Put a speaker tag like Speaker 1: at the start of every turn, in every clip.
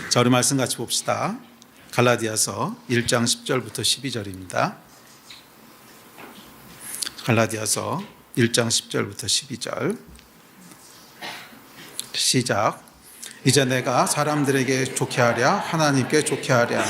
Speaker 1: 자, 우리 말씀 같이 봅시다. 갈라디아서 1장 10절부터 12절입니다. 갈라디아서 1장 10절부터 12절 시작. 이제 내가 사람들에게 좋게 하랴 하나님께 좋게 하랴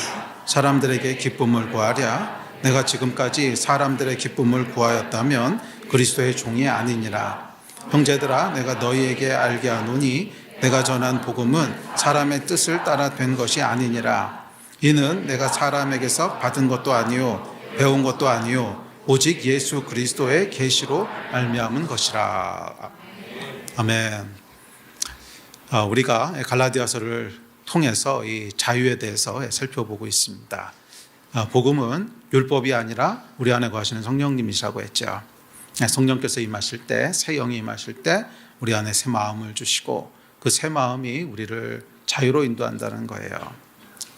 Speaker 1: 사람들에게 기쁨을 구하랴 내가 지금까지 사람들의 기쁨을 구하였다면 그리스도의 종이 아니니라. 형제들아, 내가 너희에게 알게 하노니 내가 전한 복음은 사람의 뜻을 따라 된 것이 아니니라. 이는 내가 사람에게서 받은 것도 아니요 배운 것도 아니요 오직 예수 그리스도의 계시로 말미암은 것이라. 아멘. 우리가 갈라디아서를 통해서 이 자유에 대해서 살펴보고 있습니다. 복음은 율법이 아니라 우리 안에 거하시는 성령님이시라고 했죠. 성령께서 임하실 때, 새 영이 임하실 때 우리 안에 새 마음을 주시고 그 새 마음이 우리를 자유로 인도한다는 거예요.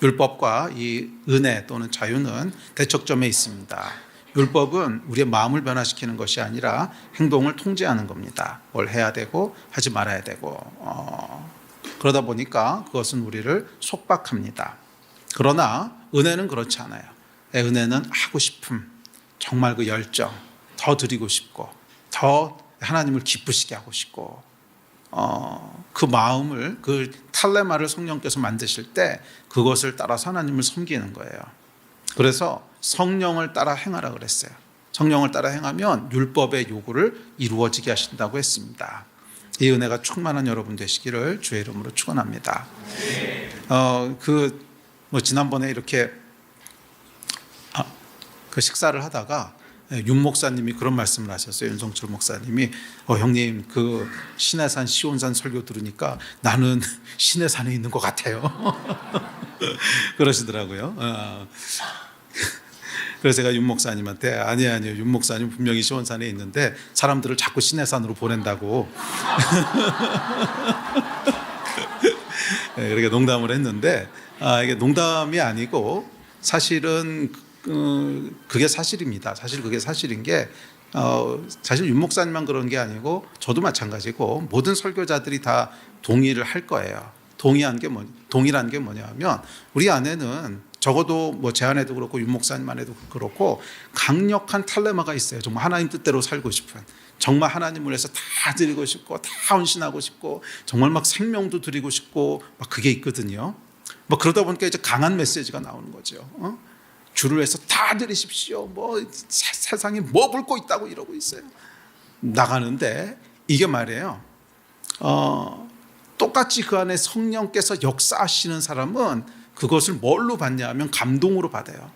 Speaker 1: 율법과 이 은혜 또는 자유는 대척점에 있습니다. 율법은 우리의 마음을 변화시키는 것이 아니라 행동을 통제하는 겁니다. 뭘 해야 되고 하지 말아야 되고 그러다 보니까 그것은 우리를 속박합니다. 그러나 은혜는 그렇지 않아요. 은혜는 하고 싶음, 정말 그 열정, 더 드리고 싶고 더 하나님을 기쁘시게 하고 싶고 그 마음을, 그 탈레마를 성령께서 만드실 때 그것을 따라서 하나님을 섬기는 거예요. 그래서 성령을 따라 행하라 그랬어요. 성령을 따라 행하면 율법의 요구를 이루어지게 하신다고 했습니다. 이 은혜가 충만한 여러분 되시기를 주의 이름으로 축원합니다. 지난번에 이렇게 그 식사를 하다가 윤 목사님이 그런 말씀을 하셨어요. 윤성철 목사님이 형님 그 시내산 시온산 설교 들으니까 나는 시내산에 있는 것 같아요. 그러시더라고요. 그래서 제가 윤 목사님한테 아니요 윤 목사님 분명히 시온산에 있는데 사람들을 자꾸 시내산으로 보낸다고 이렇게 농담을 했는데 이게 농담이 아니고 사실은 그게 사실입니다. 사실 그게 사실인 게 사실 윤 목사님만 그런 게 아니고 저도 마찬가지고 모든 설교자들이 다 동의를 할 거예요. 동의란 게 뭐냐면 우리 안에는 적어도 제 안에도 그렇고 윤 목사님 안에도 그렇고 강력한 탈레마가 있어요. 정말 하나님 뜻대로 살고 싶은, 정말 하나님을 위해서 다 드리고 싶고 다 헌신하고 싶고 정말 막 생명도 드리고 싶고 막 그게 있거든요. 그러다 보니까 이제 강한 메시지가 나오는 거죠. 주를 위해서 다 드리십시오. 세상에 뭐 붉고 있다고 이러고 있어요. 나가는데 이게 말이에요. 똑같이 그 안에 성령께서 역사하시는 사람은 그것을 뭘로 받냐 하면 감동으로 받아요.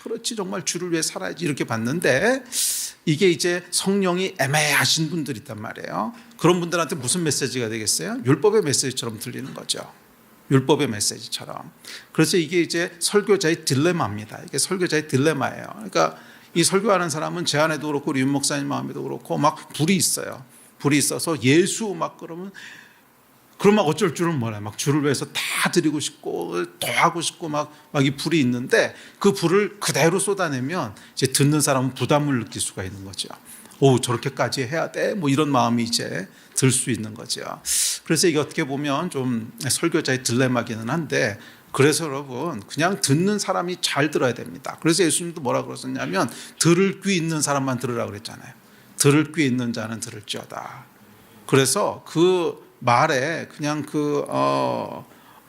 Speaker 1: 그렇지 정말 주를 위해 살아야지 이렇게 받는데 이게 이제 성령이 애매하신 분들이 있단 말이에요. 그런 분들한테 무슨 메시지가 되겠어요? 율법의 메시지처럼 들리는 거죠. 율법의 메시지처럼. 그래서 이게 이제 설교자의 딜레마입니다. 이게 설교자의 딜레마예요. 그러니까 이 설교하는 사람은 제 안에도 그렇고 우리 윤 목사님 마음에도 그렇고 막 불이 있어요. 불이 있어서 예수 막 그러면 어쩔 줄은 몰라요. 막 주를 위해서 다 드리고 싶고 더 하고 싶고 막 이 불이 있는데 그 불을 그대로 쏟아내면 이제 듣는 사람은 부담을 느낄 수가 있는 거죠. 저렇게까지 해야 돼? 이런 마음이 이제 들 수 있는 거죠. 그래서 이게 어떻게 보면 좀 설교자의 딜레마기는 한데 그래서 여러분 그냥 듣는 사람이 잘 들어야 됩니다. 그래서 예수님도 뭐라 그러셨냐면 들을 귀 있는 사람만 들으라고 그랬잖아요. 들을 귀 있는 자는 들을지어다. 그래서 그 말에 그냥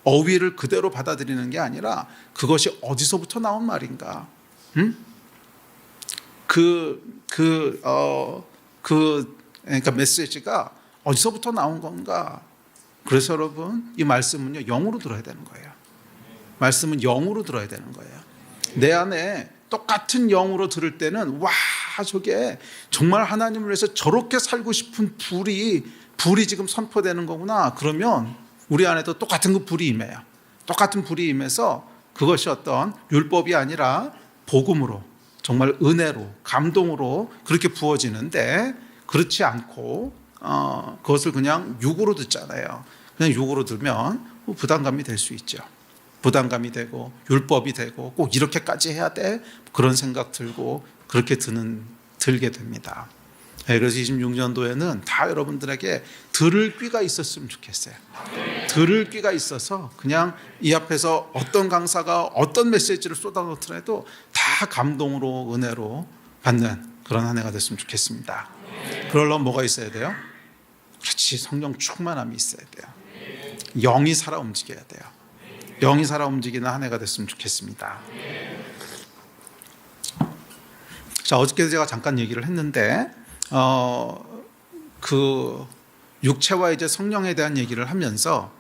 Speaker 1: 어휘를 그대로 받아들이는 게 아니라 그것이 어디서부터 나온 말인가? 그러니까 메시지가 어디서부터 나온 건가? 그래서 여러분 이 말씀은요 영으로 들어야 되는 거예요. 말씀은 영으로 들어야 되는 거예요. 내 안에 똑같은 영으로 들을 때는 저게 정말 하나님을 위해서 저렇게 살고 싶은 불이 지금 선포되는 거구나. 그러면 우리 안에도 똑같은 그 불이 임해요. 똑같은 불이 임해서 그것이 어떤 율법이 아니라 복음으로 정말 은혜로 감동으로 그렇게 부어지는데 그렇지 않고 그것을 그냥 육으로 듣잖아요. 그냥 육으로 들면 부담감이 될 수 있죠. 부담감이 되고 율법이 되고 꼭 이렇게까지 해야 돼? 그런 생각 들고 그렇게 들게 됩니다. 그래서 26년도에는 다 여러분들에게 들을 귀가 있었으면 좋겠어요. 들을 귀가 있어서 그냥 이 앞에서 어떤 강사가 어떤 메시지를 쏟아놓더라도 다 감동으로 은혜로 받는 그런 한 해가 됐으면 좋겠습니다. 그러려면 뭐가 있어야 돼요? 그렇지, 성령 충만함이 있어야 돼요. 영이 살아 움직여야 돼요. 영이 살아 움직이는 한 해가 됐으면 좋겠습니다. 자, 어저께 제가 잠깐 얘기를 했는데 그 육체와 이제 성령에 대한 얘기를 하면서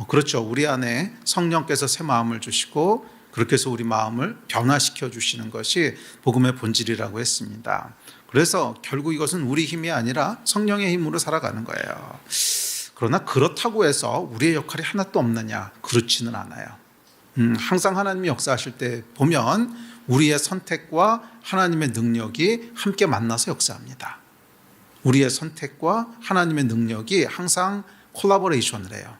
Speaker 1: 그렇죠, 우리 안에 성령께서 새 마음을 주시고 그렇게 해서 우리 마음을 변화시켜 주시는 것이 복음의 본질이라고 했습니다. 그래서 결국 이것은 우리 힘이 아니라 성령의 힘으로 살아가는 거예요. 그러나 그렇다고 해서 우리의 역할이 하나도 없느냐? 그렇지는 않아요. 항상 하나님이 역사하실 때 보면 우리의 선택과 하나님의 능력이 함께 만나서 역사합니다. 우리의 선택과 하나님의 능력이 항상 콜라보레이션을 해요.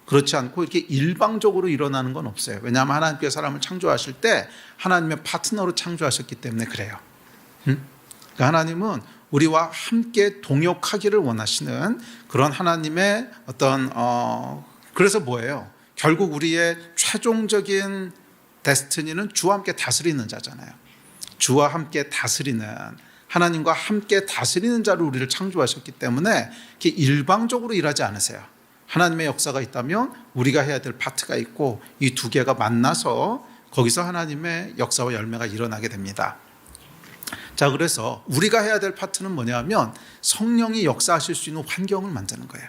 Speaker 1: 그렇지 않고 이렇게 일방적으로 일어나는 건 없어요. 왜냐하면 하나님께서 사람을 창조하실 때 하나님의 파트너로 창조하셨기 때문에 그래요. 그러니까 하나님은 우리와 함께 동역하기를 원하시는 그런 하나님의 어떤 그래서 뭐예요? 결국 우리의 최종적인 데스티니는 주와 함께 다스리는 자잖아요. 주와 함께 다스리는, 하나님과 함께 다스리는 자로 우리를 창조하셨기 때문에 이렇게 일방적으로 일하지 않으세요. 하나님의 역사가 있다면 우리가 해야 될 파트가 있고 이 두 개가 만나서 거기서 하나님의 역사와 열매가 일어나게 됩니다. 자, 그래서 우리가 해야 될 파트는 뭐냐면 성령이 역사하실 수 있는 환경을 만드는 거예요.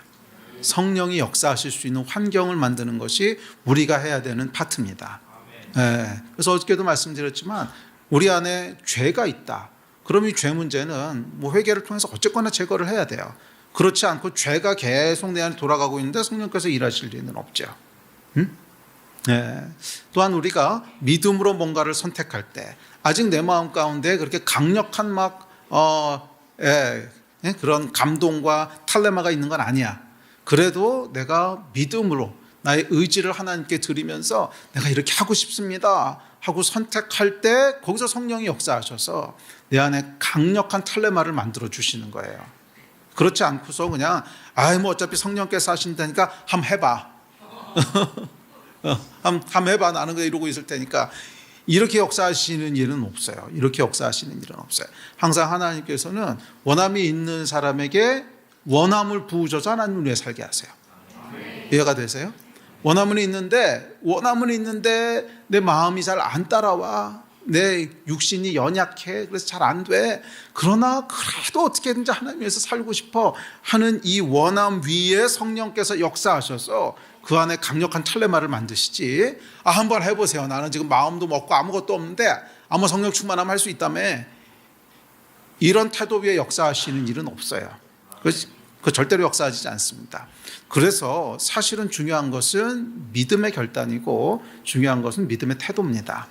Speaker 1: 성령이 역사하실 수 있는 환경을 만드는 것이 우리가 해야 되는 파트입니다. 그래서 어저께도 말씀드렸지만 우리 안에 죄가 있다. 그럼 이 죄 문제는 뭐 회개를 통해서 어쨌거나 제거를 해야 돼요. 그렇지 않고 죄가 계속 내 안에 돌아가고 있는데 성령께서 일하실 리는 없죠. 또한 우리가 믿음으로 뭔가를 선택할 때 아직 내 마음 가운데 그렇게 강력한 그런 감동과 탈레마가 있는 건 아니야. 그래도 내가 믿음으로 나의 의지를 하나님께 드리면서 내가 이렇게 하고 싶습니다 하고 선택할 때 거기서 성령이 역사하셔서 내 안에 강력한 탈레마를 만들어 주시는 거예요. 그렇지 않고서 그냥 뭐 어차피 성령께서 하신다니까 한번 해봐. 한번 해봐. 나는 그냥 이러고 있을 테니까. 이렇게 역사하시는 일은 없어요. 이렇게 역사하시는 일은 없어요. 항상 하나님께서는 원함이 있는 사람에게 원함을 부으셔서 하나님을 위해 살게 하세요. 이해가 되세요? 원함은 있는데 내 마음이 잘 안 따라와. 내 육신이 연약해. 그래서 잘 안 돼. 그러나 그래도 어떻게든지 하나님 위해서 살고 싶어 하는 이 원함 위에 성령께서 역사하셔서 그 안에 강력한 찰레마를 만드시지. 한번 해보세요. 나는 지금 마음도 먹고 아무것도 없는데 아무 성령 충만하면 할 수 있다며. 이런 태도 위에 역사하시는 일은 없어요. 그 절대로 역사하지 않습니다. 그래서 사실은 중요한 것은 믿음의 결단이고 중요한 것은 믿음의 태도입니다.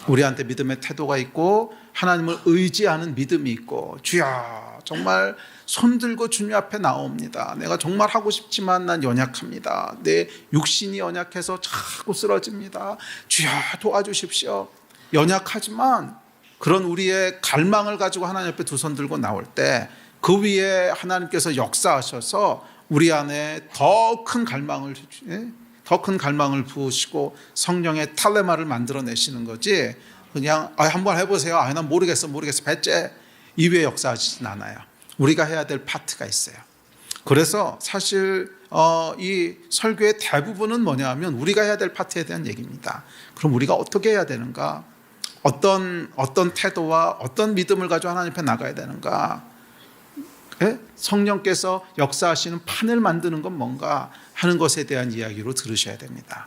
Speaker 1: 우리한테 믿음의 태도가 있고 하나님을 의지하는 믿음이 있고 주야 정말 손들고 주님 앞에 나옵니다. 내가 정말 하고 싶지만 난 연약합니다. 내 육신이 연약해서 자꾸 쓰러집니다. 주야 도와주십시오. 연약하지만 그런 우리의 갈망을 가지고 하나님 앞에 두 손 들고 나올 때 그 위에 하나님께서 역사하셔서 우리 안에 더 큰 갈망을 부으시고 성령의 탈레마를 만들어내시는 거지. 그냥 한번 해보세요. 난 모르겠어 배째. 이 위에 역사하시진 않아요. 우리가 해야 될 파트가 있어요. 그래서 사실 이 설교의 대부분은 뭐냐면 우리가 해야 될 파트에 대한 얘기입니다. 그럼 우리가 어떻게 해야 되는가? 어떤 태도와 어떤 믿음을 가지고 하나님 앞에 나가야 되는가? 성령께서 역사하시는 판을 만드는 건 뭔가 하는 것에 대한 이야기로 들으셔야 됩니다.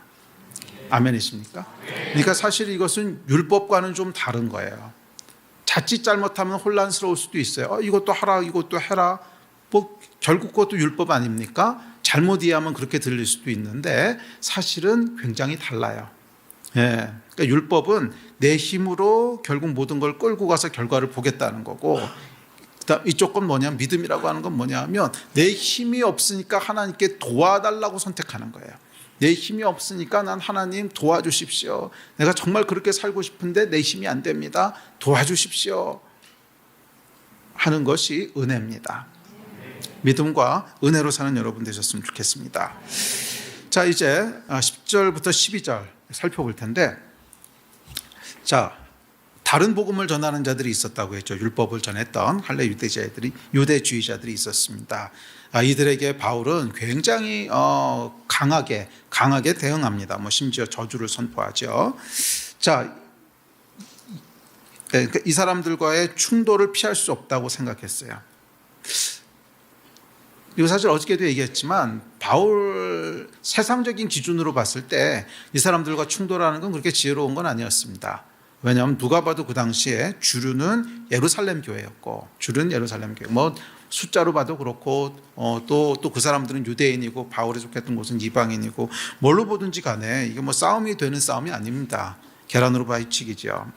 Speaker 1: 아멘이십니까? 그러니까 사실 이것은 율법과는 좀 다른 거예요. 자칫 잘못하면 혼란스러울 수도 있어요. 이것도 하라, 이것도 해라. 결국 그것도 율법 아닙니까? 잘못 이해하면 그렇게 들릴 수도 있는데 사실은 굉장히 달라요. 그러니까 율법은 내 힘으로 결국 모든 걸 끌고 가서 결과를 보겠다는 거고, 이쪽 건 뭐냐면 믿음이라고 하는 건 뭐냐면 내 힘이 없으니까 하나님께 도와달라고 선택하는 거예요. 내 힘이 없으니까 난 하나님 도와주십시오. 내가 정말 그렇게 살고 싶은데 내 힘이 안 됩니다. 도와주십시오. 하는 것이 은혜입니다. 믿음과 은혜로 사는 여러분 되셨으면 좋겠습니다. 자, 이제 10절부터 12절 살펴볼 텐데, 자, 다른 복음을 전하는 자들이 있었다고 했죠. 율법을 전했던 할례 유대주의자들이 있었습니다. 이들에게 바울은 굉장히 강하게 대응합니다. 심지어 저주를 선포하죠. 자, 이 사람들과의 충돌을 피할 수 없다고 생각했어요. 이거 사실 어저께도 얘기했지만 바울 세상적인 기준으로 봤을 때 이 사람들과 충돌하는 건 그렇게 지혜로운 건 아니었습니다. 왜냐하면 누가 봐도 그 당시에 주류는 예루살렘 교회였고, 숫자로 봐도 그렇고, 또 그 사람들은 유대인이고 바울이 속했던 곳은 이방인이고, 뭘로 보든지 간에 이게 싸움이 되는 싸움이 아닙니다. 계란으로 바위치기죠.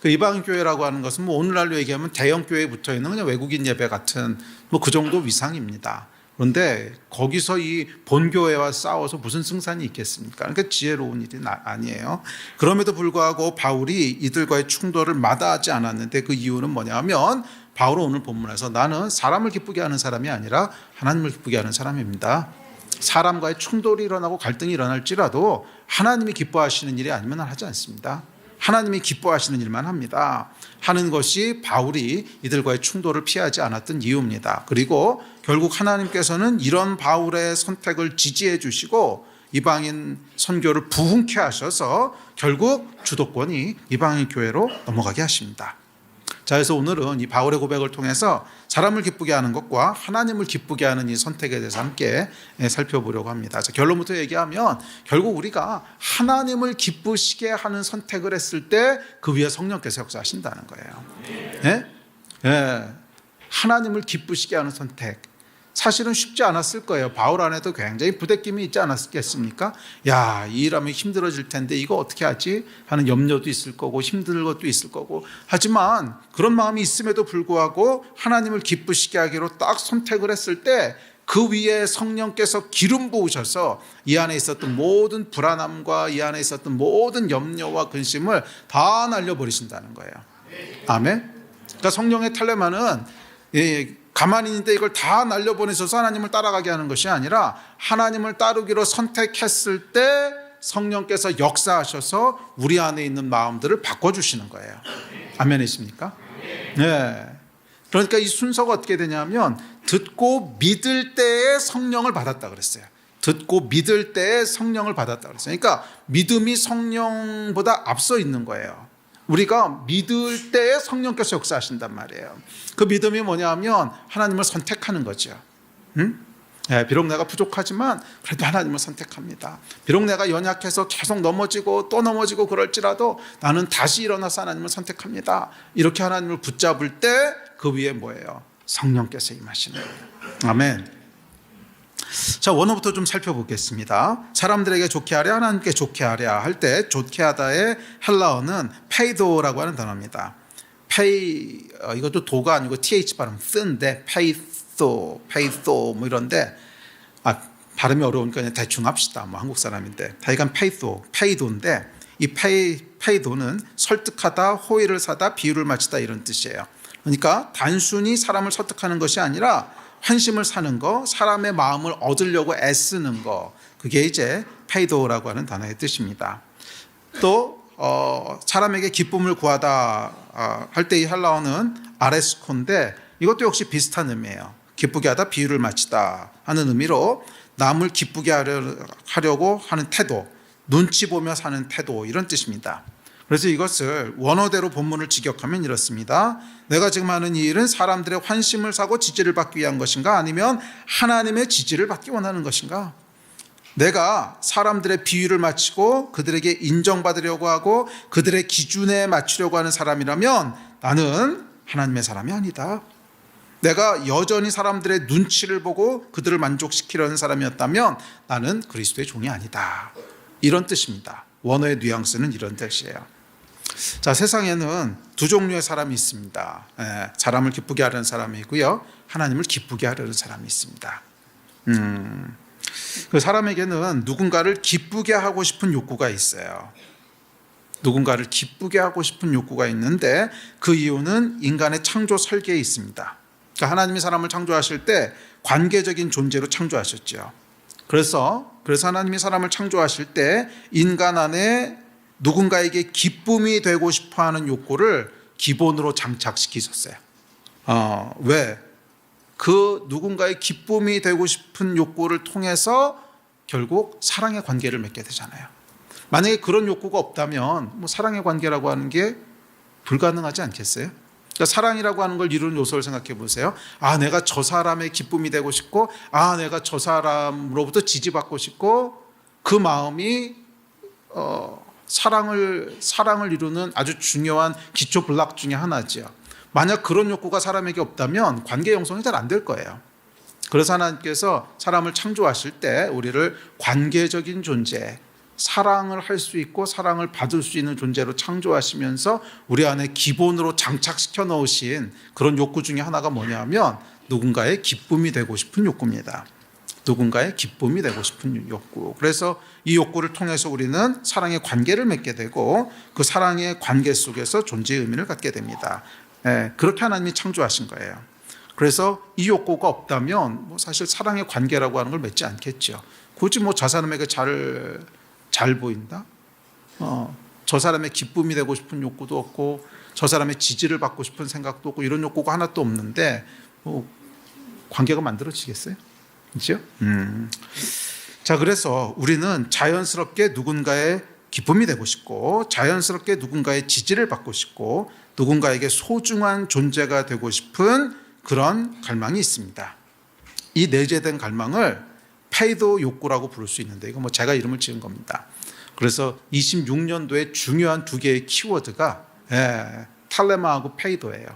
Speaker 1: 그 이방 교회라고 하는 것은 오늘날로 얘기하면 대형 교회에 붙어 있는 그냥 외국인 예배 같은 그 정도 위상입니다. 그런데 거기서 이 본교회와 싸워서 무슨 승산이 있겠습니까? 그러니까 지혜로운 일이 아니에요. 그럼에도 불구하고 바울이 이들과의 충돌을 마다하지 않았는데, 그 이유는 뭐냐면 바울은 오늘 본문에서 나는 사람을 기쁘게 하는 사람이 아니라 하나님을 기쁘게 하는 사람입니다. 사람과의 충돌이 일어나고 갈등이 일어날지라도 하나님이 기뻐하시는 일이 아니면 하지 않습니다. 하나님이 기뻐하시는 일만 합니다. 하는 것이 바울이 이들과의 충돌을 피하지 않았던 이유입니다. 그리고 결국 하나님께서는 이런 바울의 선택을 지지해 주시고 이방인 선교를 부흥케 하셔서 결국 주도권이 이방인 교회로 넘어가게 하십니다. 자, 그래서 오늘은 이 바울의 고백을 통해서 사람을 기쁘게 하는 것과 하나님을 기쁘게 하는 이 선택에 대해서 함께 살펴보려고 합니다. 자, 결론부터 얘기하면 결국 우리가 하나님을 기쁘시게 하는 선택을 했을 때 그 위에 성령께서 역사하신다는 거예요. 예? 예. 하나님을 기쁘시게 하는 선택. 사실은 쉽지 않았을 거예요. 바울 안에도 굉장히 부대낌이 있지 않았겠습니까? 야, 이 일하면 힘들어질 텐데 이거 어떻게 하지? 하는 염려도 있을 거고 힘들 것도 있을 거고. 하지만 그런 마음이 있음에도 불구하고 하나님을 기쁘시게 하기로 딱 선택을 했을 때 그 위에 성령께서 기름 부으셔서 이 안에 있었던 모든 불안함과 이 안에 있었던 모든 염려와 근심을 다 날려버리신다는 거예요. 아멘? 그러니까 성령의 탈레마는 가만히 있는데 이걸 다 날려보내셔서 하나님을 따라가게 하는 것이 아니라 하나님을 따르기로 선택했을 때 성령께서 역사하셔서 우리 안에 있는 마음들을 바꿔주시는 거예요. 아멘이십니까? 네. 그러니까 이 순서가 어떻게 되냐면 듣고 믿을 때에 성령을 받았다 그랬어요. 듣고 믿을 때에 성령을 받았다 그랬어요. 그러니까 믿음이 성령보다 앞서 있는 거예요. 우리가 믿을 때에 성령께서 역사하신단 말이에요. 그 믿음이 뭐냐면 하나님을 선택하는 거죠. 응? 네, 비록 내가 부족하지만 그래도 하나님을 선택합니다. 비록 내가 연약해서 계속 넘어지고 또 넘어지고 그럴지라도 나는 다시 일어나서 하나님을 선택합니다. 이렇게 하나님을 붙잡을 때 그 위에 뭐예요? 성령께서 임하시는 거예요. 아멘. 자, 원어부터 좀 살펴보겠습니다. 사람들에게 좋게 하랴 하나님께 좋게 하랴 할 때 좋게 하다의 헬라어는 페이도라고 하는 단어입니다. 이것도 도가 아니고 th 발음 쓴데 페이도 뭐 이런데 발음이 어려우니까 그냥 대충 합시다. 한국 사람인데 하여간 페이도인데 이 페이도는 설득하다, 호의를 사다, 비유를 마치다 이런 뜻이에요. 그러니까 단순히 사람을 설득하는 것이 아니라 환심을 사는 거, 사람의 마음을 얻으려고 애쓰는 거, 그게 이제 페이도라고 하는 단어의 뜻입니다. 또 사람에게 기쁨을 구하다 할 때 이 헬라어는 아레스코인데 이것도 역시 비슷한 의미예요. 기쁘게 하다, 비유를 마치다 하는 의미로 남을 기쁘게 하려고 하는 태도, 눈치 보며 사는 태도 이런 뜻입니다. 그래서 이것을 원어대로 본문을 직역하면 이렇습니다. 내가 지금 하는 이 일은 사람들의 환심을 사고 지지를 받기 위한 것인가? 아니면 하나님의 지지를 받기 원하는 것인가? 내가 사람들의 비유를 맞추고 그들에게 인정받으려고 하고 그들의 기준에 맞추려고 하는 사람이라면 나는 하나님의 사람이 아니다. 내가 여전히 사람들의 눈치를 보고 그들을 만족시키려는 사람이었다면 나는 그리스도의 종이 아니다. 이런 뜻입니다. 원어의 뉘앙스는 이런 뜻이에요. 자, 세상에는 두 종류의 사람이 있습니다. 사람을 기쁘게 하려는 사람이 있고요, 하나님을 기쁘게 하려는 사람이 있습니다. 그 사람에게는 누군가를 기쁘게 하고 싶은 욕구가 있어요. 누군가를 기쁘게 하고 싶은 욕구가 있는데 그 이유는 인간의 창조 설계에 있습니다. 그러니까 하나님이 사람을 창조하실 때 관계적인 존재로 창조하셨죠. 그래서 하나님이 사람을 창조하실 때 인간 안에 누군가에게 기쁨이 되고 싶어하는 욕구를 기본으로 장착시키셨어요. 왜? 그 누군가의 기쁨이 되고 싶은 욕구를 통해서 결국 사랑의 관계를 맺게 되잖아요. 만약에 그런 욕구가 없다면 사랑의 관계라고 하는 게 불가능하지 않겠어요? 그러니까 사랑이라고 하는 걸 이루는 요소를 생각해 보세요. 내가 저 사람의 기쁨이 되고 싶고, 내가 저 사람으로부터 지지받고 싶고, 그 마음이 사랑을 이루는 아주 중요한 기초 블록 중에 하나죠. 만약 그런 욕구가 사람에게 없다면 관계 형성이 잘 안 될 거예요. 그래서 하나님께서 사람을 창조하실 때 우리를 관계적인 존재, 사랑을 할 수 있고 사랑을 받을 수 있는 존재로 창조하시면서 우리 안에 기본으로 장착시켜 넣으신 그런 욕구 중에 하나가 뭐냐면 누군가의 기쁨이 되고 싶은 욕구입니다. 누군가의 기쁨이 되고 싶은 욕구. 그래서 이 욕구를 통해서 우리는 사랑의 관계를 맺게 되고 그 사랑의 관계 속에서 존재의 의미를 갖게 됩니다. 그렇게 하나님이 창조하신 거예요. 그래서 이 욕구가 없다면 사실 사랑의 관계라고 하는 걸 맺지 않겠죠. 굳이 저 사람에게 잘 보인다? 저 사람의 기쁨이 되고 싶은 욕구도 없고 저 사람의 지지를 받고 싶은 생각도 없고 이런 욕구가 하나도 없는데 관계가 만들어지겠어요? 그렇죠? 자, 그래서 우리는 자연스럽게 누군가의 기쁨이 되고 싶고 자연스럽게 누군가의 지지를 받고 싶고 누군가에게 소중한 존재가 되고 싶은 그런 갈망이 있습니다. 이 내재된 갈망을 페이도 욕구라고 부를 수 있는데 이거 제가 이름을 지은 겁니다. 그래서 26년도에 중요한 두 개의 키워드가 탈레마하고 페이도예요.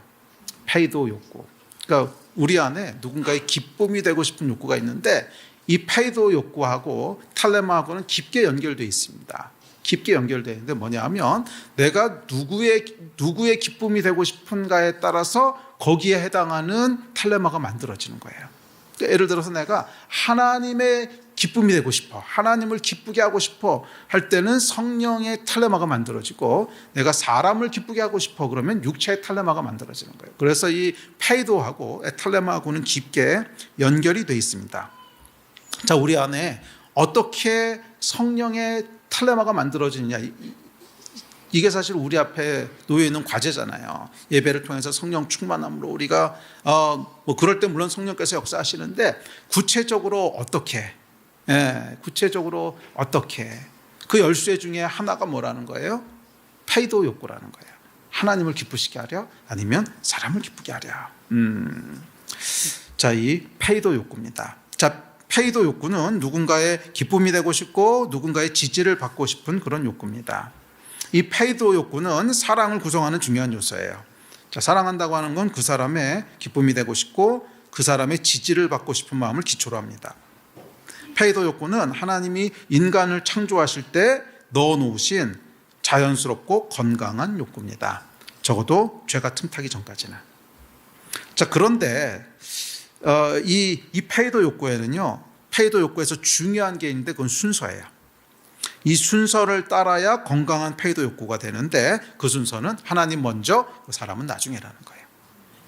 Speaker 1: 페이도 욕구. 그러니까 우리 안에 누군가의 기쁨이 되고 싶은 욕구가 있는데 이 페이도 욕구하고 탈레마하고는 깊게 연결되어 있습니다. 깊게 연결되어 있는데 뭐냐면 내가 누구의 기쁨이 되고 싶은가에 따라서 거기에 해당하는 탈레마가 만들어지는 거예요. 그러니까 예를 들어서 내가 하나님의 기쁨이 되고 싶어, 하나님을 기쁘게 하고 싶어 할 때는 성령의 탈레마가 만들어지고 내가 사람을 기쁘게 하고 싶어 그러면 육체의 탈레마가 만들어지는 거예요. 그래서 이 페이도하고 탈레마하고는 깊게 연결이 되어 있습니다. 자, 우리 안에 어떻게 성령의 탈레마가 만들어지느냐, 이게 사실 우리 앞에 놓여 있는 과제잖아요. 예배를 통해서 성령 충만함으로 우리가 그럴 때 물론 성령께서 역사하시는데 구체적으로 어떻게 그 열쇠 중에 하나가 뭐라는 거예요? 페이도 욕구라는 거예요. 하나님을 기쁘시게 하려 아니면 사람을 기쁘게 하려. 자, 이 페이도 욕구입니다. 자, 페이도 욕구는 누군가의 기쁨이 되고 싶고 누군가의 지지를 받고 싶은 그런 욕구입니다. 이 페이도 욕구는 사랑을 구성하는 중요한 요소예요. 자, 사랑한다고 하는 건 그 사람의 기쁨이 되고 싶고 그 사람의 지지를 받고 싶은 마음을 기초로 합니다. 페이도 욕구는 하나님이 인간을 창조하실 때 넣어놓으신 자연스럽고 건강한 욕구입니다. 적어도 죄가 틈타기 전까지는. 자, 그런데 이 페이도 욕구에는요, 페이도 욕구에서 중요한 게 있는데 그건 순서예요. 이 순서를 따라야 건강한 페이도 욕구가 되는데 그 순서는 하나님 먼저, 그 사람은 나중에라는 거예요.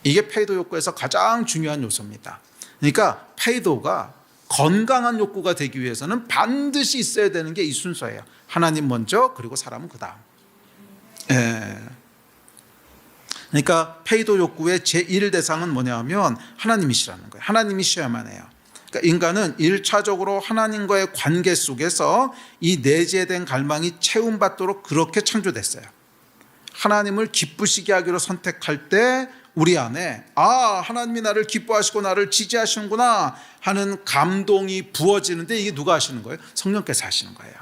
Speaker 1: 이게 페이도 욕구에서 가장 중요한 요소입니다. 그러니까 페이도가 건강한 욕구가 되기 위해서는 반드시 있어야 되는 게 이 순서예요. 하나님 먼저, 그리고 사람은 그 다음. 그러니까 페이도 욕구의 제1대상은 뭐냐면 하나님이시라는 거예요. 하나님이셔야만 해요. 그러니까 인간은 1차적으로 하나님과의 관계 속에서 이 내재된 갈망이 채움받도록 그렇게 창조됐어요. 하나님을 기쁘시게 하기로 선택할 때 우리 안에 하나님이 나를 기뻐하시고 나를 지지하시는구나 하는 감동이 부어지는데 이게 누가 하시는 거예요? 성령께서 하시는 거예요.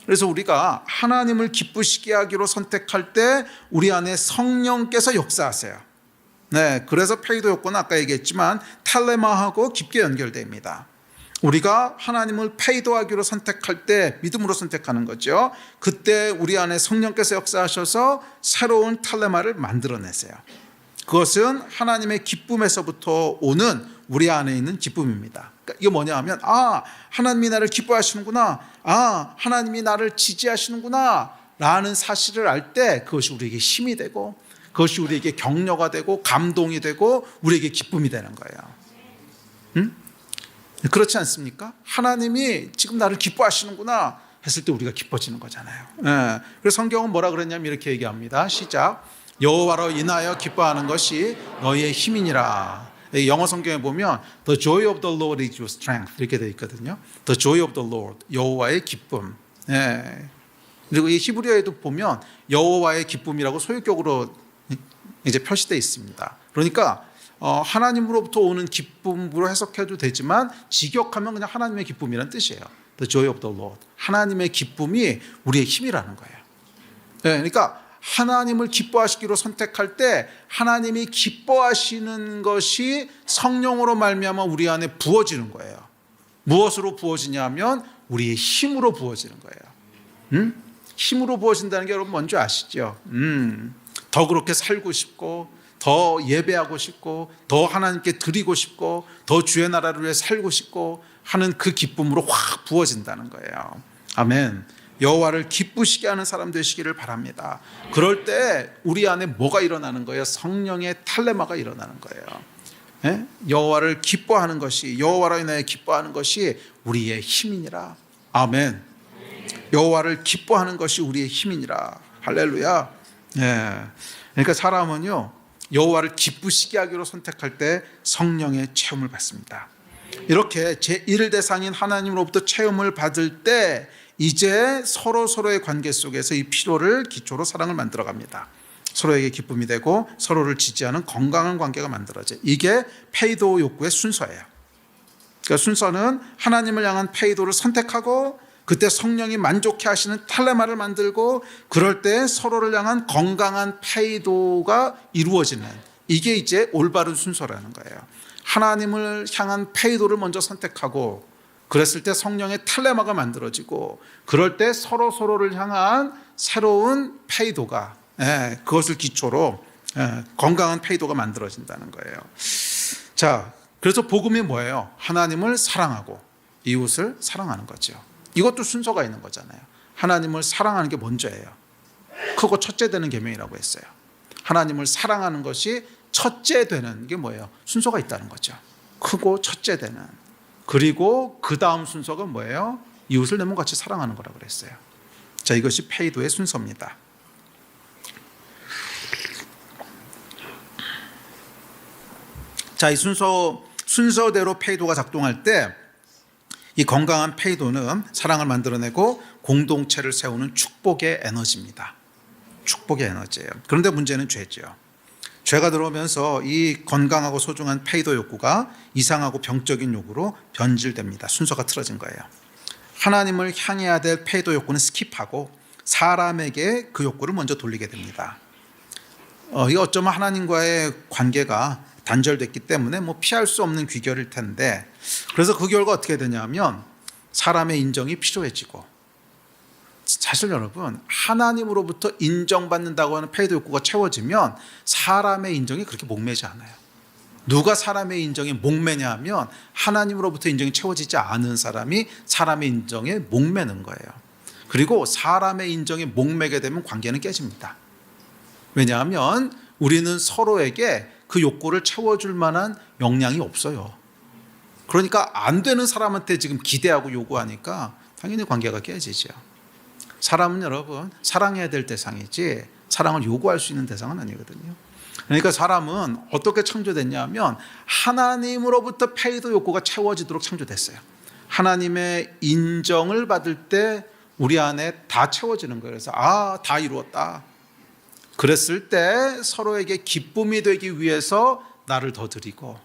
Speaker 1: 그래서 우리가 하나님을 기쁘시게 하기로 선택할 때 우리 안에 성령께서 역사하세요. 네, 그래서 페이도 욕구는 아까 얘기했지만 탈레마하고 깊게 연결됩니다. 우리가 하나님을 페이도하기로 선택할 때 믿음으로 선택하는 거죠. 그때 우리 안에 성령께서 역사하셔서 새로운 탈레마를 만들어내세요. 그것은 하나님의 기쁨에서부터 오는 우리 안에 있는 기쁨입니다. 그러니까 이게 뭐냐 하면 하나님이 나를 기뻐하시는구나, 하나님이 나를 지지하시는구나 라는 사실을 알 때 그것이 우리에게 힘이 되고 그것이 우리에게 격려가 되고 감동이 되고 우리에게 기쁨이 되는 거예요. 응? 그렇지 않습니까? 하나님이 지금 나를 기뻐하시는구나 했을 때 우리가 기뻐지는 거잖아요. 예. 그래서 성경은 뭐라 그랬냐면 이렇게 얘기합니다. 시작. 여호와로 인하여 기뻐하는 것이 너희의 힘이니라. 영어 성경에 보면 The joy of the Lord is your strength 이렇게 되어 있거든요. The joy of the Lord, 여호와의 기쁨. 예. 그리고 이 히브리어에도 보면 여호와의 기쁨이라고 소유격으로 이제 표시되어 있습니다. 그러니까 하나님으로부터 오는 기쁨으로 해석해도 되지만 직역하면 그냥 하나님의 기쁨이라는 뜻이에요. The joy of the Lord. 하나님의 기쁨이 우리의 힘이라는 거예요. 네, 그러니까 하나님을 기뻐하시기로 선택할 때 하나님이 기뻐하시는 것이 성령으로 말미암아 우리 안에 부어지는 거예요. 무엇으로 부어지냐면 우리의 힘으로 부어지는 거예요. 힘으로 부어진다는 게 여러분 뭔지 아시죠? 더 그렇게 살고 싶고 더 예배하고 싶고 더 하나님께 드리고 싶고 더 주의 나라를 위해 살고 싶고 하는 그 기쁨으로 확 부어진다는 거예요. 아멘. 여호와를 기쁘시게 하는 사람 되시기를 바랍니다. 그럴 때 우리 안에 뭐가 일어나는 거예요? 성령의 탈레마가 일어나는 거예요. 예? 여호와를 기뻐하는 것이 여호와로 인하여 기뻐하는 것이 우리의 힘이니라. 아멘. 여호와를 기뻐하는 것이 우리의 힘이니라. 할렐루야. 예. 그러니까 사람은요 여호와를 기쁘시게 하기로 선택할 때 성령의 체험을 받습니다. 이렇게 제1대상인 하나님으로부터 체험을 받을 때 이제 서로의 관계 속에서 이 필요를 기초로 사랑을 만들어갑니다. 서로에게 기쁨이 되고 서로를 지지하는 건강한 관계가 만들어져요. 이게 페이도 욕구의 순서예요. 그러니까 순서는 하나님을 향한 페이도를 선택하고 그때 성령이 만족해 하시는 탈레마를 만들고 그럴 때 서로를 향한 건강한 페이도가 이루어지는 이게 이제 올바른 순서라는 거예요. 하나님을 향한 페이도를 먼저 선택하고 그랬을 때 성령의 탈레마가 만들어지고 그럴 때 서로를 향한 새로운 페이도가 그것을 기초로 건강한 페이도가 만들어진다는 거예요. 자, 그래서 복음이 뭐예요? 하나님을 사랑하고 이웃을 사랑하는 거죠. 이것도 순서가 있는 거잖아요. 하나님을 사랑하는 게 먼저예요. 크고 첫째 되는 계명이라고 했어요. 하나님을 사랑하는 것이 첫째 되는 게 뭐예요? 순서가 있다는 거죠. 크고 첫째 되는. 그리고 그 다음 순서가 뭐예요? 이웃을 내 몸같이 사랑하는 거라고 그랬어요. 자, 이것이 페이도의 순서입니다. 자, 이 순서대로 페이도가 작동할 때 이 건강한 페이도는 사랑을 만들어내고 공동체를 세우는 축복의 에너지입니다. 축복의 에너지예요. 그런데 문제는 죄죠. 죄가 들어오면서 이 건강하고 소중한 페이도 욕구가 이상하고 병적인 욕구로 변질됩니다. 순서가 틀어진 거예요. 하나님을 향해야 될 페이도 욕구는 스킵하고 사람에게 그 욕구를 먼저 돌리게 됩니다. 이게 어쩌면 하나님과의 관계가 단절됐기 때문에 피할 수 없는 귀결일 텐데 그래서 그 결과 어떻게 되냐면 사람의 인정이 필요해지고 사실 여러분 하나님으로부터 인정받는다고 하는 페이도 욕구가 채워지면 사람의 인정이 그렇게 목매지 않아요. 누가 사람의 인정에 목매냐 하면 하나님으로부터 인정이 채워지지 않은 사람이 사람의 인정에 목매는 거예요. 그리고 사람의 인정에 목매게 되면 관계는 깨집니다. 왜냐하면 우리는 서로에게 그 욕구를 채워줄 만한 역량이 없어요. 그러니까 안 되는 사람한테 지금 기대하고 요구하니까 당연히 관계가 깨지죠. 사람은 여러분 사랑해야 될 대상이지 사랑을 요구할 수 있는 대상은 아니거든요. 그러니까 사람은 어떻게 창조됐냐면 하나님으로부터 페이도 욕구가 채워지도록 창조됐어요. 하나님의 인정을 받을 때 우리 안에 다 채워지는 거예요. 그래서 다 이루었다. 그랬을 때 서로에게 기쁨이 되기 위해서 나를 더 드리고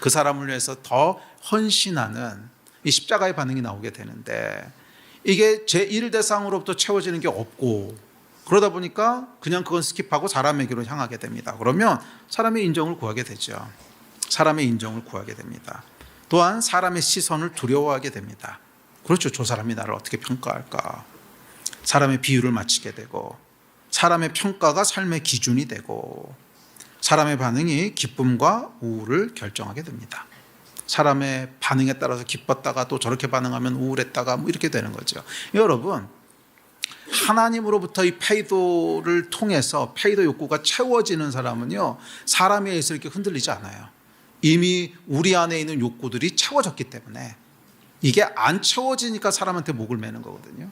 Speaker 1: 그 사람을 위해서 더 헌신하는 이 십자가의 반응이 나오게 되는데 이게 제1대상으로부터 채워지는 게 없고 그러다 보니까 그냥 그건 스킵하고 사람에게로 향하게 됩니다. 그러면 사람의 인정을 구하게 되죠. 사람의 인정을 구하게 됩니다. 또한 사람의 시선을 두려워하게 됩니다. 그렇죠. 저 사람이 나를 어떻게 평가할까. 사람의 비율을 맞추게 되고 사람의 평가가 삶의 기준이 되고 사람의 반응이 기쁨과 우울을 결정하게 됩니다. 사람의 반응에 따라서 기뻤다가 또 저렇게 반응하면 우울했다가 이렇게 되는 거죠. 여러분 하나님으로부터 이 페이도를 통해서 페이도 욕구가 채워지는 사람은요, 사람에 의해서 이렇게 흔들리지 않아요. 이미 우리 안에 있는 욕구들이 채워졌기 때문에. 이게 안 채워지니까 사람한테 목을 매는 거거든요.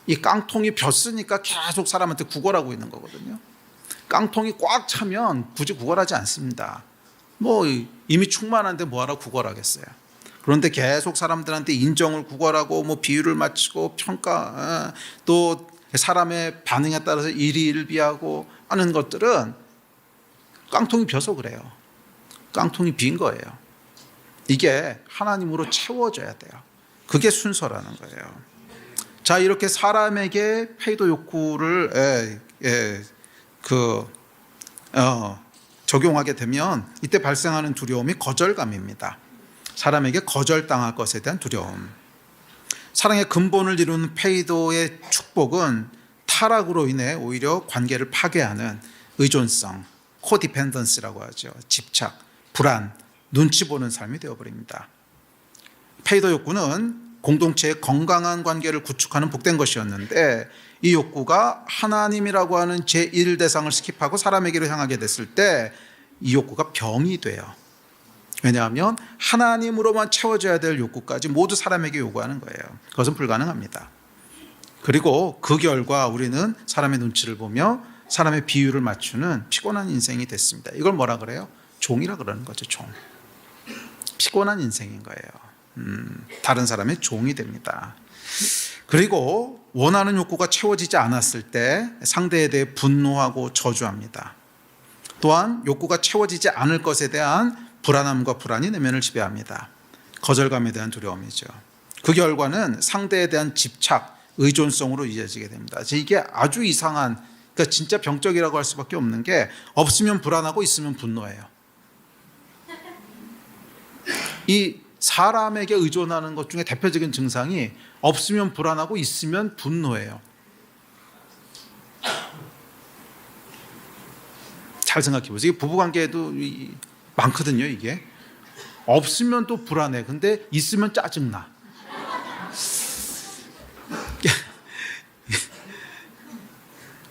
Speaker 1: 이 깡통이 벼으니까 계속 사람한테 구걸하고 있는 거거든요. 깡통이 꽉 차면 굳이 구걸하지 않습니다. 뭐 이미 충만한데 뭐하러 구걸하겠어요. 그런데 계속 사람들한테 인정을 구걸하고 뭐 비율을 맞추고 평가, 또 사람의 반응에 따라서 일희일비하고 하는 것들은 깡통이 벼서 그래요. 깡통이 빈 거예요. 이게 하나님으로 채워져야 돼요. 그게 순서라는 거예요. 자, 이렇게 사람에게 페이도 욕구를 적용하게 되면 이때 발생하는 두려움이 거절감입니다. 사람에게 거절당할 것에 대한 두려움. 사랑의 근본을 이루는 페이도의 축복은 타락으로 인해 오히려 관계를 파괴하는 의존성, 코디펜던스라고 하죠. 집착, 불안, 눈치 보는 삶이 되어버립니다. 페이도 욕구는 공동체의 건강한 관계를 구축하는 복된 것이었는데, 이 욕구가 하나님이라고 하는 제1 대상을 스킵하고 사람에게로 향하게 됐을 때 이 욕구가 병이 돼요. 왜냐하면 하나님으로만 채워져야 될 욕구까지 모두 사람에게 요구하는 거예요. 그것은 불가능합니다. 그리고 그 결과 우리는 사람의 눈치를 보며 사람의 비율을 맞추는 피곤한 인생이 됐습니다. 이걸 뭐라 그래요? 종이라 그러는 거죠. 종. 피곤한 인생인 거예요. 다른 사람의 종이 됩니다. 그리고 원하는 욕구가 채워지지 않았을 때 상대에 대해 분노하고 저주합니다. 또한 욕구가 채워지지 않을 것에 대한 불안함과 불안이 내면을 지배합니다. 거절감에 대한 두려움이죠. 그 결과는 상대에 대한 집착, 의존성으로 이어지게 됩니다. 이게 아주 이상한, 그러니까 진짜 병적이라고 할 수밖에 없는 게, 없으면 불안하고 있으면 분노해요. 이 사람에게 의존하는 것 중에 대표적인 증상이 없으면 불안하고 있으면 분노해요. 잘 생각해 보세요. 부부관계에도 많거든요. 이게 없으면 또 불안해. 근데 있으면 짜증나.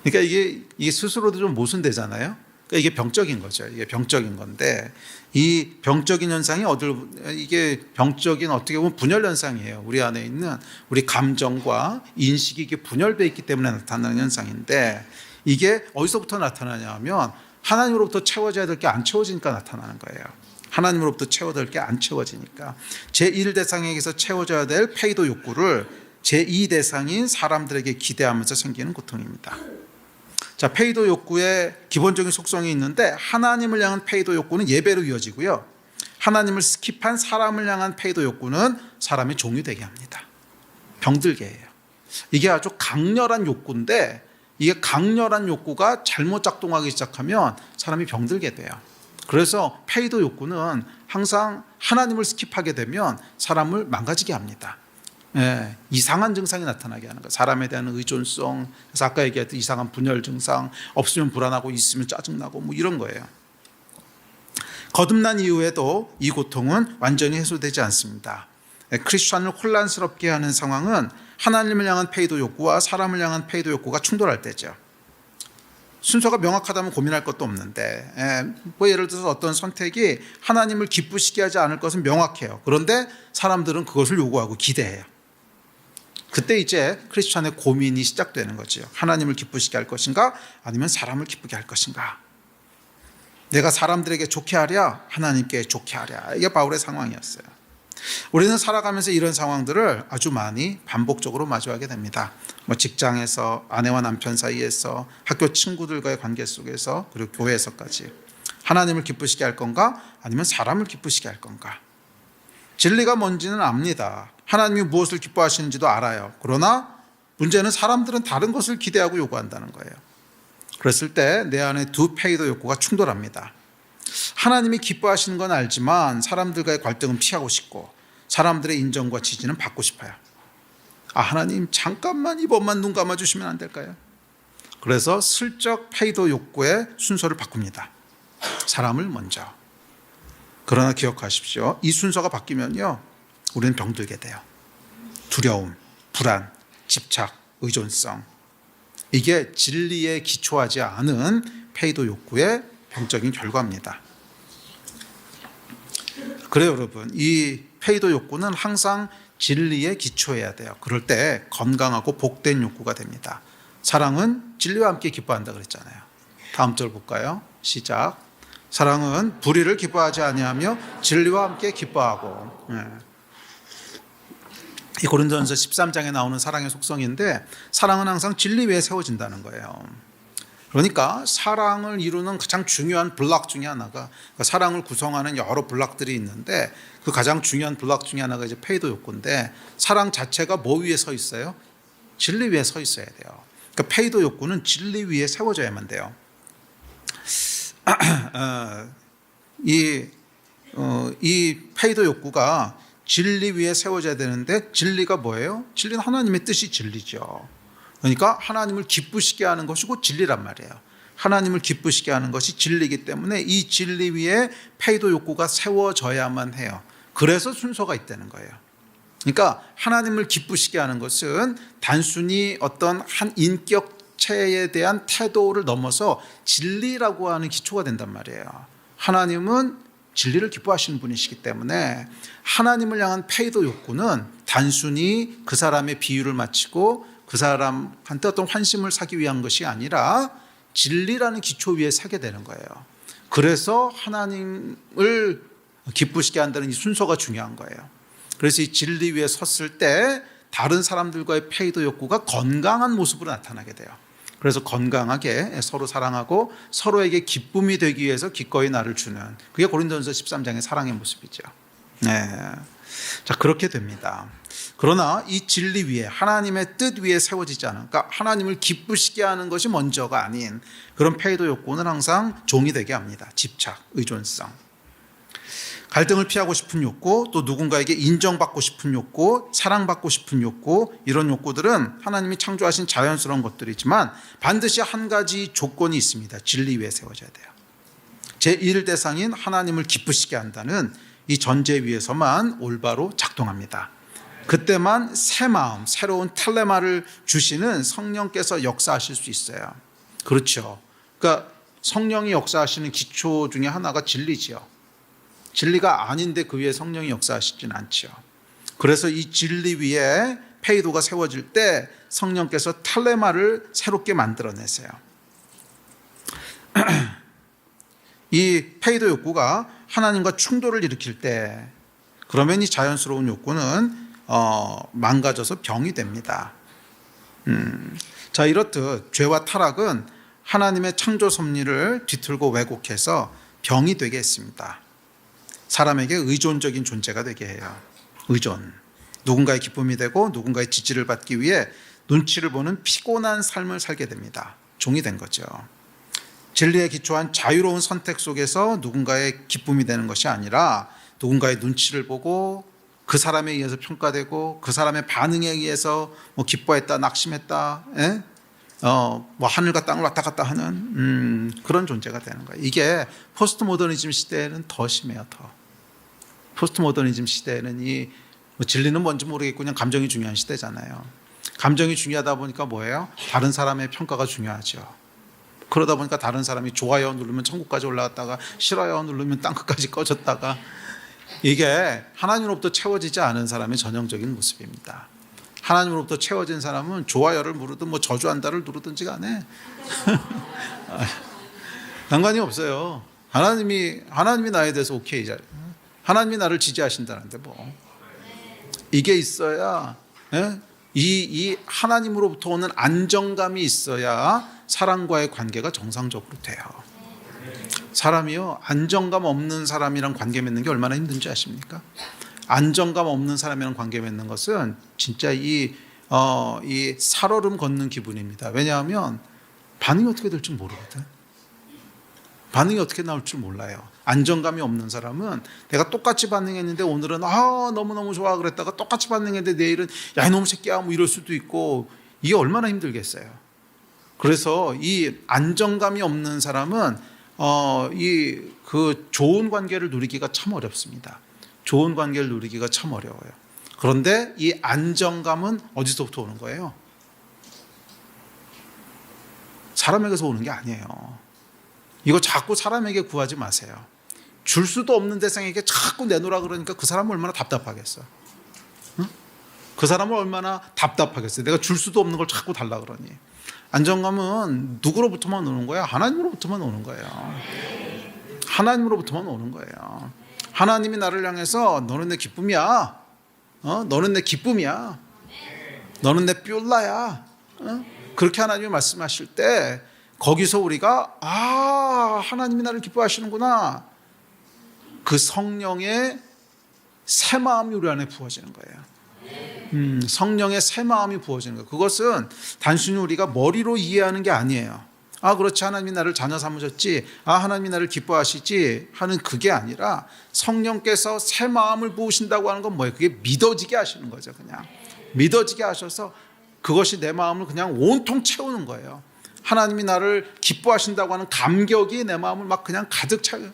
Speaker 1: 그러니까 이게 스스로도 좀 모순되잖아요. 그러니까 이게 병적인 거죠. 이게 병적인 건데, 이 병적인 현상이 이게 병적인, 어떻게 보면 분열 현상이에요. 우리 안에 있는 우리 감정과 인식이 이게 분열되어 있기 때문에 나타나는 현상인데, 이게 어디서부터 나타나냐 하면 하나님으로부터 채워져야 될 게 안 채워지니까 나타나는 거예요. 하나님으로부터 채워야 될 게 안 채워지니까. 제1 대상에게서 채워져야 될 페이도 욕구를 제2 대상인 사람들에게 기대하면서 생기는 고통입니다. 자, 페이도 욕구의 기본적인 속성이 있는데, 하나님을 향한 페이도 욕구는 예배로 이어지고요, 하나님을 스킵한 사람을 향한 페이도 욕구는 사람의 종이 되게 합니다. 병들게 해요. 이게 아주 강렬한 욕구인데, 이게 강렬한 욕구가 잘못 작동하기 시작하면 사람이 병들게 돼요. 그래서 페이도 욕구는 항상 하나님을 스킵하게 되면 사람을 망가지게 합니다. 이상한 증상이 나타나게 하는 거예요. 사람에 대한 의존성, 그래서 아까 얘기했던 이상한 분열 증상, 없으면 불안하고 있으면 짜증나고 뭐 이런 거예요. 거듭난 이후에도 이 고통은 완전히 해소되지 않습니다. 크리스천을 혼란스럽게 하는 상황은 하나님을 향한 페이도 욕구와 사람을 향한 페이도 욕구가 충돌할 때죠. 순서가 명확하다면 고민할 것도 없는데, 뭐 예를 들어서 어떤 선택이 하나님을 기쁘시게 하지 않을 것은 명확해요. 그런데 사람들은 그것을 요구하고 기대해요. 그때 이제 크리스천의 고민이 시작되는 거죠. 하나님을 기쁘시게 할 것인가, 아니면 사람을 기쁘게 할 것인가. 내가 사람들에게 좋게 하랴, 하나님께 좋게 하랴. 이게 바울의 상황이었어요. 우리는 살아가면서 이런 상황들을 아주 많이 반복적으로 마주하게 됩니다. 뭐 직장에서, 아내와 남편 사이에서, 학교 친구들과의 관계 속에서, 그리고 교회에서까지. 하나님을 기쁘시게 할 건가, 아니면 사람을 기쁘시게 할 건가. 진리가 뭔지는 압니다. 하나님이 무엇을 기뻐하시는지도 알아요. 그러나 문제는 사람들은 다른 것을 기대하고 요구한다는 거예요. 그랬을 때 내 안에 두 페이도 욕구가 충돌합니다. 하나님이 기뻐하시는 건 알지만 사람들과의 갈등은 피하고 싶고, 사람들의 인정과 지지는 받고 싶어요. 하나님 잠깐만 이번만 눈 감아주시면 안 될까요? 그래서 슬쩍 페이도 욕구의 순서를 바꿉니다. 사람을 먼저. 그러나 기억하십시오. 이 순서가 바뀌면요, 우리는 병들게 돼요. 두려움, 불안, 집착, 의존성. 이게 진리에 기초하지 않은 페이도 욕구의 병적인 결과입니다. 그래요, 여러분. 이 페이도 욕구는 항상 진리에 기초해야 돼요. 그럴 때 건강하고 복된 욕구가 됩니다. 사랑은 진리와 함께 기뻐한다 그랬잖아요. 다음 절 볼까요? 시작. 사랑은 불의를 기뻐하지 아니하며 진리와 함께 기뻐하고. 이 고린도전서 13장에 나오는 사랑의 속성인데, 사랑은 항상 진리 위에 세워진다는 거예요. 그러니까 사랑을 이루는 가장 중요한 블록 중에 하나가, 그러니까 사랑을 구성하는 여러 블록들이 있는데 그 가장 중요한 블록 중에 하나가 이제 페이도 욕구인데, 사랑 자체가 뭐 위에 서 있어요? 진리 위에 서 있어야 돼요. 그러니까 페이도 욕구는 진리 위에 세워져야만 돼요. 이 페이도 욕구가 진리 위에 세워져야 되는데, 진리가 뭐예요? 진리는 하나님의 뜻이 진리죠. 그러니까 하나님을 기쁘시게 하는 것이고 진리란 말이에요. 하나님을 기쁘시게 하는 것이 진리이기 때문에 이 진리 위에 페이도 욕구가 세워져야만 해요. 그래서 순서가 있다는 거예요. 그러니까 하나님을 기쁘시게 하는 것은 단순히 어떤 한 인격체에 대한 태도를 넘어서 진리라고 하는 기초가 된단 말이에요. 하나님은 진리를 기뻐하시는 분이시기 때문에 하나님을 향한 페이도 욕구는 단순히 그 사람의 비유를 마치고 그 사람한테 어떤 환심을 사기 위한 것이 아니라 진리라는 기초 위에 서게 되는 거예요. 그래서 하나님을 기쁘시게 한다는 이 순서가 중요한 거예요. 그래서 이 진리 위에 섰을 때 다른 사람들과의 페이도 욕구가 건강한 모습으로 나타나게 돼요. 그래서 건강하게 서로 사랑하고 서로에게 기쁨이 되기 위해서 기꺼이 나를 주는, 그게 고린도전서 13장의 사랑의 모습이죠. 네. 자, 그렇게 됩니다. 그러나 이 진리 위에, 하나님의 뜻 위에 세워지지 않은, 그러니까 하나님을 기쁘시게 하는 것이 먼저가 아닌 그런 페이도 욕구는 항상 종이 되게 합니다. 집착, 의존성. 갈등을 피하고 싶은 욕구, 또 누군가에게 인정받고 싶은 욕구, 사랑받고 싶은 욕구, 이런 욕구들은 하나님이 창조하신 자연스러운 것들이지만 반드시 한 가지 조건이 있습니다. 진리 위에 세워져야 돼요. 제1대상인 하나님을 기쁘시게 한다는 이 전제 위에서만 올바로 작동합니다. 그때만 새 마음, 새로운 텔레마를 주시는 성령께서 역사하실 수 있어요. 그렇죠. 그러니까 성령이 역사하시는 기초 중에 하나가 진리지요. 진리가 아닌데 그 위에 성령이 역사하시지는 않죠. 그래서 이 진리 위에 페이도가 세워질 때 성령께서 텔레마를 새롭게 만들어내세요. 이 페이도 욕구가 하나님과 충돌을 일으킬 때, 그러면 이 자연스러운 욕구는 망가져서 병이 됩니다. 자, 이렇듯 죄와 타락은 하나님의 창조 섭리를 뒤틀고 왜곡해서 병이 되게 했습니다. 사람에게 의존적인 존재가 되게 해요. 의존. 누군가의 기쁨이 되고 누군가의 지지를 받기 위해 눈치를 보는 피곤한 삶을 살게 됩니다. 종이 된 거죠. 진리에 기초한 자유로운 선택 속에서 누군가의 기쁨이 되는 것이 아니라 누군가의 눈치를 보고 그 사람에 의해서 평가되고 그 사람의 반응에 의해서 뭐 기뻐했다, 낙심했다, 뭐 하늘과 땅을 왔다 갔다 하는 그런 존재가 되는 거예요. 이게 포스트 모더니즘 시대에는 더 심해요. 더. 포스트 모더니즘 시대에는 뭐 진리는 뭔지 모르겠고 그냥 감정이 중요한 시대잖아요. 감정이 중요하다 보니까 뭐예요? 다른 사람의 평가가 중요하죠. 그러다 보니까 다른 사람이 좋아요 누르면 천국까지 올라갔다가 싫어요 누르면 땅끝까지 꺼졌다가, 이게 하나님으로부터 채워지지 않은 사람의 전형적인 모습입니다. 하나님으로부터 채워진 사람은 좋아요를 누르든 뭐 저주한다를 누르든지 간에 상관이 없어요. 하나님이 나에 대해서 오케이, 하나님이 나를 지지하신다는데 뭐 이게 있어야, 이 하나님으로부터 오는 안정감이 있어야 사람과의 관계가 정상적으로 돼요. 사람이요, 안정감 없는 사람이랑 관계 맺는 게 얼마나 힘든지 아십니까? 안정감 없는 사람이랑 관계 맺는 것은 진짜 이 살얼음 걷는 기분입니다. 왜냐하면 반응이 어떻게 될지 모르거든. 반응이 어떻게 나올 줄 몰라요. 안정감이 없는 사람은 내가 똑같이 반응했는데 오늘은 너무너무 좋아 그랬다가 똑같이 반응했는데 내일은 야 이놈 새끼야 뭐 이럴 수도 있고, 이게 얼마나 힘들겠어요. 그래서 이 안정감이 없는 사람은 그 좋은 관계를 누리기가 참 어렵습니다. 좋은 관계를 누리기가 참 어려워요. 그런데 이 안정감은 어디서부터 오는 거예요? 사람에게서 오는 게 아니에요. 이거 자꾸 사람에게 구하지 마세요. 줄 수도 없는 대상에게 자꾸 내놓으라 그러니까 그 사람은 얼마나 답답하겠어. 응? 그 사람은 얼마나 답답하겠어요. 내가 줄 수도 없는 걸 자꾸 달라 그러니. 안정감은 누구로부터만 오는 거야? 하나님으로부터만 오는 거예요. 하나님으로부터만 오는 거예요. 하나님이 나를 향해서 너는 내 기쁨이야. 너는 내 기쁨이야. 너는 내 뷸라야. 그렇게 하나님이 말씀하실 때 거기서 우리가 하나님이 나를 기뻐하시는구나. 그 성령의 새 마음이 우리 안에 부어지는 거예요. 성령의 새 마음이 부어지는 거예요. 그것은 단순히 우리가 머리로 이해하는 게 아니에요. 그렇지, 하나님이 나를 자녀 삼으셨지, 하나님이 나를 기뻐하시지 하는 그게 아니라 성령께서 새 마음을 부으신다고 하는 건 뭐예요? 그게 믿어지게 하시는 거죠. 그냥 믿어지게 하셔서 그것이 내 마음을 그냥 온통 채우는 거예요. 하나님이 나를 기뻐하신다고 하는 감격이 내 마음을 막 그냥 가득 차요.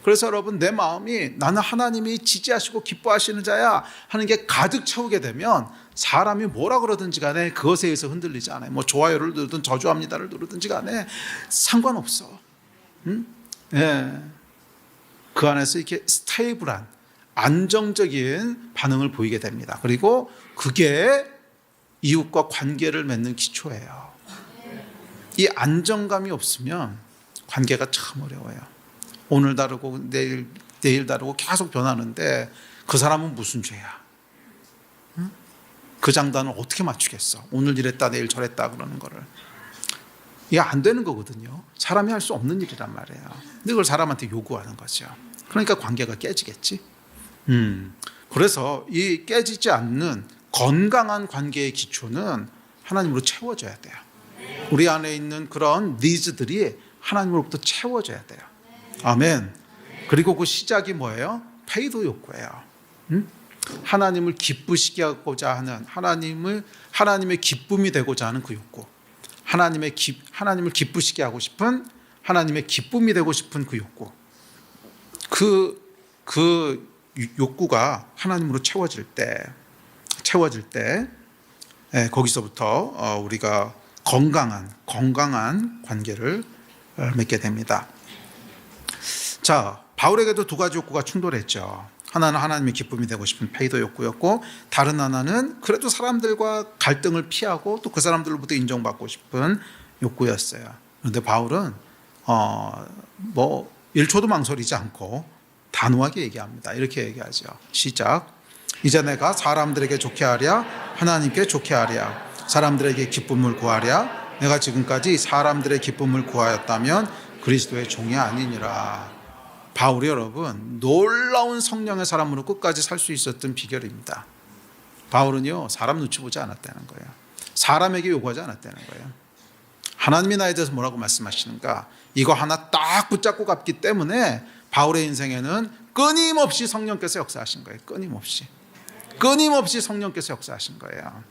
Speaker 1: 그래서 여러분, 내 마음이 나는 하나님이 지지하시고 기뻐하시는 자야 하는 게 가득 채우게 되면 사람이 뭐라 그러든지 간에 그것에 의해서 흔들리지 않아요. 뭐 좋아요를 누르든 저주합니다를 누르든지 간에 상관없어. 예. 그 안에서 이렇게 스테이블한 안정적인 반응을 보이게 됩니다. 그리고 그게 이웃과 관계를 맺는 기초예요. 이 안정감이 없으면 관계가 참 어려워요. 오늘 다르고 내일 다르고 계속 변하는데 그 사람은 무슨 죄야? 응? 그 장단을 어떻게 맞추겠어? 오늘 이랬다 내일 저랬다 그러는 거를. 이게 안 되는 거거든요. 사람이 할 수 없는 일이란 말이에요. 근데 그걸 사람한테 요구하는 거죠. 그러니까 관계가 깨지겠지. 그래서 이 깨지지 않는 건강한 관계의 기초는 하나님으로 채워져야 돼요. 우리 안에 있는 그런 니즈들이 하나님으로부터 채워져야 돼요. 아멘. 그리고 그 시작이 뭐예요? 페이도 욕구예요. 하나님을 기쁘시게 하고자 하는, 하나님의 기쁨이 되고자 하는 그 욕구. 하나님을 기쁘시게 하고 싶은, 하나님의 기쁨이 되고 싶은 그 욕구. 그 욕구가 하나님으로 채워질 때 거기서부터 우리가 건강한 관계를 맺게 됩니다. 자, 바울에게도 두 가지 욕구가 충돌했죠. 하나는 하나님의 기쁨이 되고 싶은 페이도 욕구였고, 다른 하나는 그래도 사람들과 갈등을 피하고 또 그 사람들로부터 인정받고 싶은 욕구였어요. 그런데 바울은 1초도 망설이지 않고 단호하게 얘기합니다. 이렇게 얘기하죠. 시작. 이제 내가 사람들에게 좋게 하랴 하나님께 좋게 하랴 사람들에게 기쁨을 구하랴 내가 지금까지 사람들의 기쁨을 구하였다면 그리스도의 종이 아니니라. 바울이 여러분 놀라운 성령의 사람으로 끝까지 살 수 있었던 비결입니다. 바울은요 사람 눈치 보지 않았다는 거예요. 사람에게 요구하지 않았다는 거예요. 하나님이 나에 대해서 뭐라고 말씀하시는가, 이거 하나 딱 붙잡고 갔기 때문에 바울의 인생에는 끊임없이 성령께서 역사하신 거예요. 끊임없이 성령께서 역사하신 거예요.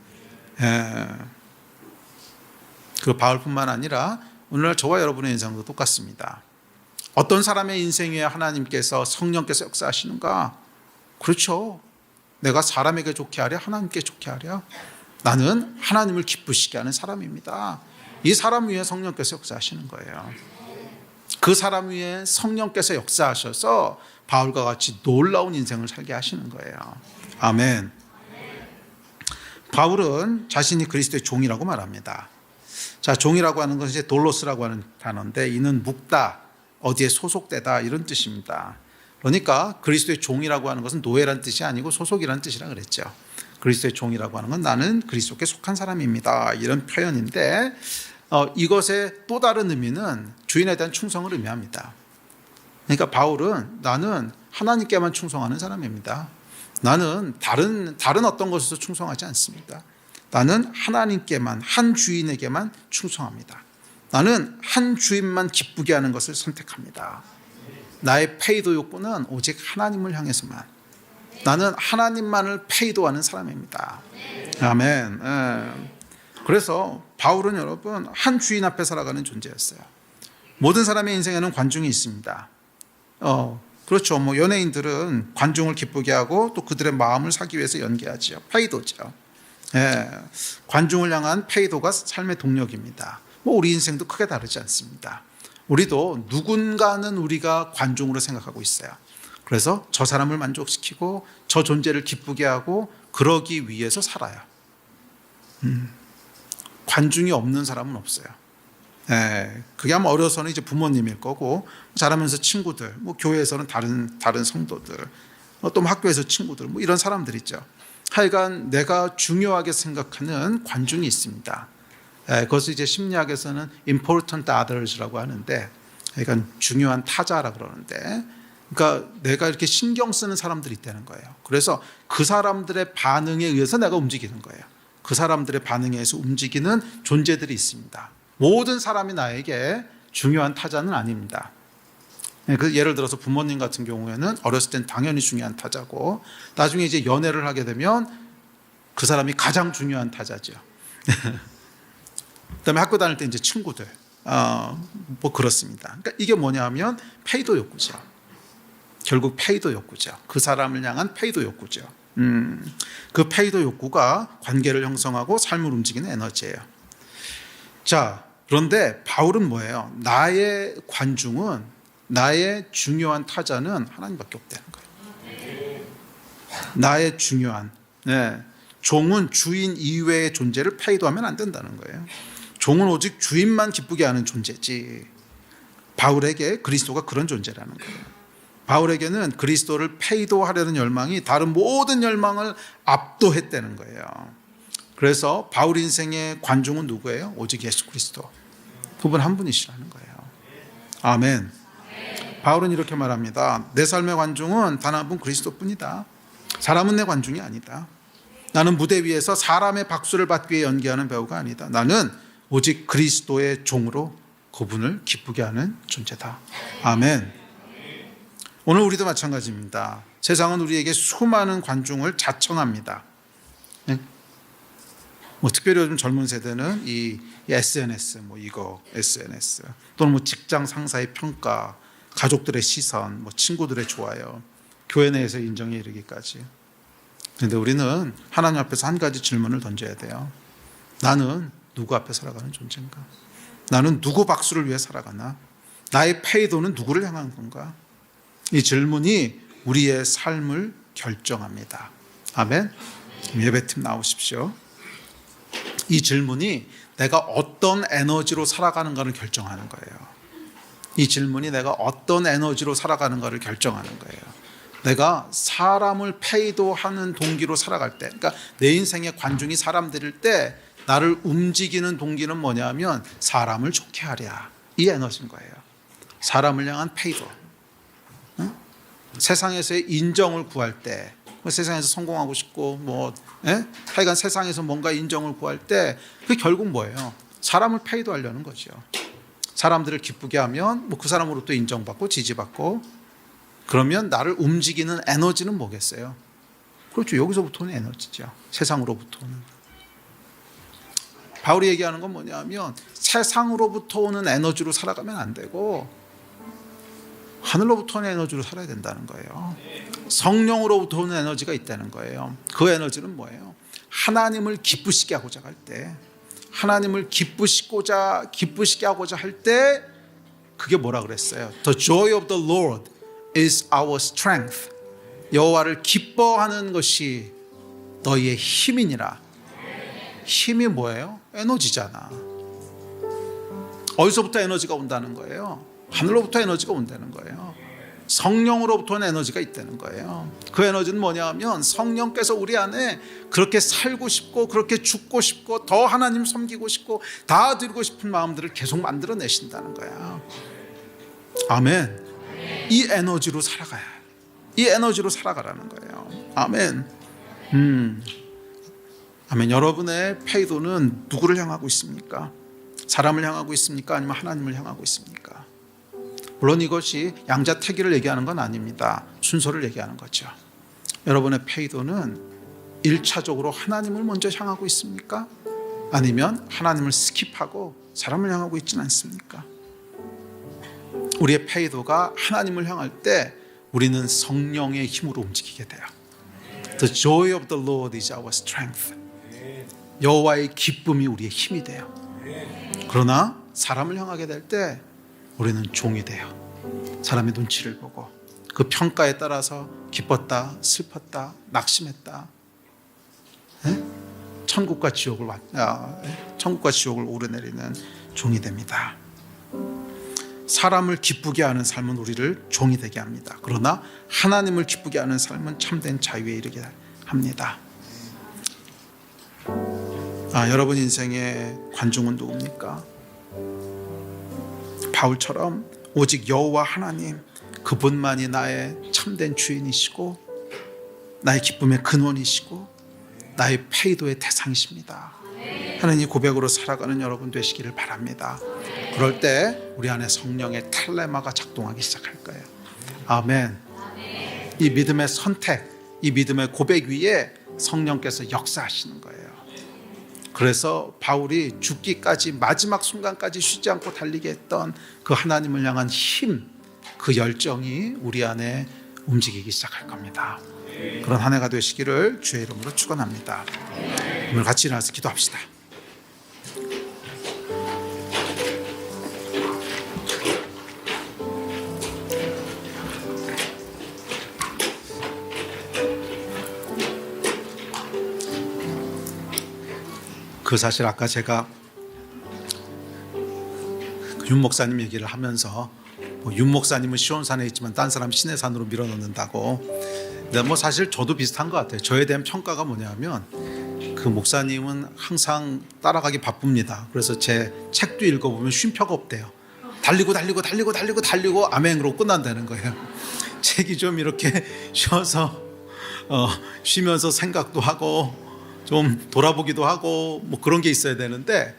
Speaker 1: 그 바울뿐만 아니라 오늘날 저와 여러분의 인생도 똑같습니다. 어떤 사람의 인생 위에 하나님께서 성령께서 역사하시는가? 그렇죠. 내가 사람에게 좋게 하랴 하나님께 좋게 하랴. 나는 하나님을 기쁘시게 하는 사람입니다. 이 사람 위에 성령께서 역사하시는 거예요. 그 사람 위에 성령께서 역사하셔서 바울과 같이 놀라운 인생을 살게 하시는 거예요. 아멘. 바울은 자신이 그리스도의 종이라고 말합니다. 자, 종이라고 하는 것은 이제 돌로스라고 하는 단어인데, 이는 묵다, 어디에 소속되다 이런 뜻입니다. 그러니까 그리스도의 종이라고 하는 것은 노예란 뜻이 아니고 소속이라는 뜻이라 그랬죠. 그리스도의 종이라고 하는 건 나는 그리스도께 속한 사람입니다 이런 표현인데, 이것의 또 다른 의미는 주인에 대한 충성을 의미합니다. 그러니까 바울은 나는 하나님께만 충성하는 사람입니다. 나는 다른 어떤 것에서 충성하지 않습니다. 나는 하나님께만, 한 주인에게만 충성합니다. 나는 한 주인만 기쁘게 하는 것을 선택합니다. 나의 페이도 욕구는 오직 하나님을 향해서만, 나는 하나님만을 페이도하는 사람입니다. 아멘. 그래서 바울은 여러분 한 주인 앞에 살아가는 존재였어요. 모든 사람의 인생에는 관중이 있습니다. 그렇죠. 뭐 연예인들은 관중을 기쁘게 하고 또 그들의 마음을 사기 위해서 연기하죠. 페이도죠. 관중을 향한 페이도가 삶의 동력입니다. 뭐 우리 인생도 크게 다르지 않습니다. 우리도 누군가는 우리가 관중으로 생각하고 있어요. 그래서 저 사람을 만족시키고 저 존재를 기쁘게 하고 그러기 위해서 살아요. 관중이 없는 사람은 없어요. 그게 아마 어려서는 이제 부모님일 거고, 자라면서 친구들, 뭐 교회에서는 다른 성도들, 또 학교에서 친구들, 뭐 이런 사람들 있죠. 하여간 내가 중요하게 생각하는 관중이 있습니다. 그것을 이제 심리학에서는 important others라고 하는데, 그러니까 중요한 타자라 그러는데, 그러니까 내가 이렇게 신경 쓰는 사람들이 있다는 거예요. 그래서 그 사람들의 반응에 의해서 내가 움직이는 거예요. 그 사람들의 반응에 의해서 움직이는 존재들이 있습니다. 모든 사람이 나에게 중요한 타자는 아닙니다. 예를 들어서 부모님 같은 경우에는 어렸을 땐 당연히 중요한 타자고, 나중에 이제 연애를 하게 되면 그 사람이 가장 중요한 타자죠. 그다음에 학교 다닐 때 이제 친구들, 뭐 그렇습니다. 그러니까 이게 뭐냐면 페이도 욕구죠. 결국 페이도 욕구죠. 그 사람을 향한 페이도 욕구죠. 그 페이도 욕구가 관계를 형성하고 삶을 움직이는 에너지예요. 자, 그런데 바울은 뭐예요? 나의 관중은, 나의 중요한 타자는 하나님밖에 없다는 거예요. 나의 중요한, 종은 주인 이외의 존재를 페이도하면 안 된다는 거예요. 종은 오직 주인만 기쁘게 하는 존재지. 바울에게 그리스도가 그런 존재라는 거예요. 바울에게는 그리스도를 페이도하려는 열망이 다른 모든 열망을 압도했다는 거예요. 그래서 바울 인생의 관중은 누구예요? 오직 예수 그리스도. 그분 한 분이시라는 거예요. 아멘. 바울은 이렇게 말합니다. 내 삶의 관중은 단 한 분 그리스도뿐이다. 사람은 내 관중이 아니다. 나는 무대 위에서 사람의 박수를 받기 위해 연기하는 배우가 아니다. 나는 오직 그리스도의 종으로 그분을 기쁘게 하는 존재다. 아멘. 오늘 우리도 마찬가지입니다. 세상은 우리에게 수많은 관중을 자청합니다. 뭐 특별히 요즘 젊은 세대는 이 SNS, 뭐 이거 SNS, 또는 뭐 직장 상사의 평가, 가족들의 시선, 뭐 친구들의 좋아요, 교회 내에서 인정에 이르기까지. 그런데 우리는 하나님 앞에서 한 가지 질문을 던져야 돼요. 나는 누구 앞에 살아가는 존재인가? 나는 누구 박수를 위해 살아가나? 나의 페이도는 누구를 향한 건가? 이 질문이 우리의 삶을 결정합니다. 아멘. 예배팀 나오십시오. 이 질문이 내가 어떤 에너지로 살아가는가를 결정하는 거예요. 이 질문이 내가 어떤 에너지로 살아가는가를 결정하는 거예요. 내가 사람을 페이도하는 동기로 살아갈 때, 그러니까 내 인생의 관중이 사람들일 때 나를 움직이는 동기는 뭐냐면 사람을 좋게 하랴, 이 에너지인 거예요. 사람을 향한 페이도. 세상에서의 인정을 구할 때, 세상에서 성공하고 싶고 하여간 세상에서 뭔가 인정을 구할 때 그게 결국 뭐예요? 사람을 페이도하려는 거죠. 사람들을 기쁘게 하면 뭐 그 사람으로부터 인정받고 지지받고, 그러면 나를 움직이는 에너지는 뭐겠어요? 그렇죠. 여기서부터 오는 에너지죠. 세상으로부터 오는. 바울이 얘기하는 건 뭐냐면 세상으로부터 오는 에너지로 살아가면 안 되고 하늘로부터 오는 에너지로 살아야 된다는 거예요. 성령으로부터 오는 에너지가 있다는 거예요. 그 에너지는 뭐예요? 하나님을 기쁘시게 하고자 할 때, 하나님을 기쁘시게 하고자 할 때, 그게 뭐라 그랬어요? The joy of the Lord is our strength. 여호와를 기뻐하는 것이 너희의 힘이니라. 힘이 뭐예요? 에너지잖아. 어디서부터 에너지가 온다는 거예요? 하늘로부터 에너지가 온다는 거예요. 성령으로부터는 에너지가 있다는 거예요. 그 에너지는 뭐냐 하면 성령께서 우리 안에 그렇게 살고 싶고 그렇게 죽고 싶고 더 하나님 섬기고 싶고 다 드리고 싶은 마음들을 계속 만들어내신다는 거야. 아멘. 이 에너지로 살아가야, 이 에너지로 살아가라는 거예요. 아멘. 아멘. 여러분의 페이도는 누구를 향하고 있습니까? 사람을 향하고 있습니까? 아니면 하나님을 향하고 있습니까? 물론 이것이 양자택일을 얘기하는 건 아닙니다. 순서를 얘기하는 거죠. 여러분의 페이도는 1차적으로 하나님을 먼저 향하고 있습니까? 아니면 하나님을 스킵하고 사람을 향하고 있지는 않습니까? 우리의 페이도가 하나님을 향할 때 우리는 성령의 힘으로 움직이게 돼요. The joy of the Lord is our strength. 여호와의 기쁨이 우리의 힘이 돼요. 그러나 사람을 향하게 될 때 우리는 종이 돼요. 사람의 눈치를 보고 그 평가에 따라서 기뻤다, 슬펐다, 낙심했다. 천국과 지옥을 오르내리는 종이 됩니다. 사람을 기쁘게 하는 삶은 우리를 종이 되게 합니다. 그러나 하나님을 기쁘게 하는 삶은 참된 자유에 이르게 합니다. 여러분 인생의 관중은 누굽니까? 바울처럼 오직 여호와 하나님, 그분만이 나의 참된 주인이시고 나의 기쁨의 근원이시고 나의 페이도의 대상이십니다 하는 이 고백으로 살아가는 여러분 되시기를 바랍니다. 그럴 때 우리 안에 성령의 텔레마가 작동하기 시작할 거예요. 아멘. 이 믿음의 선택, 이 믿음의 고백 위에 성령께서 역사하시는 거예요. 그래서 바울이 죽기까지 마지막 순간까지 쉬지 않고 달리게 했던 그 하나님을 향한 힘, 그 열정이 우리 안에 움직이기 시작할 겁니다. 그런 한 해가 되시기를 주의 이름으로 축원합니다. 오늘 같이 일어나서 기도합시다. 그 사실 아까 제가 윤 목사님 얘기를 하면서 윤 목사님은 시온산에 있지만 딴 사람 시내산으로 밀어넣는다고. 근데 사실 저도 비슷한 것 같아요. 저에 대한 평가가 뭐냐면 그 목사님은 항상 따라가기 바쁩니다. 그래서 제 책도 읽어보면 쉼표가 없대요. 달리고 아멘으로 끝난다는 거예요. 책이 좀 이렇게 쉬어서 쉬면서 생각도 하고 좀 돌아보기도 하고 그런 게 있어야 되는데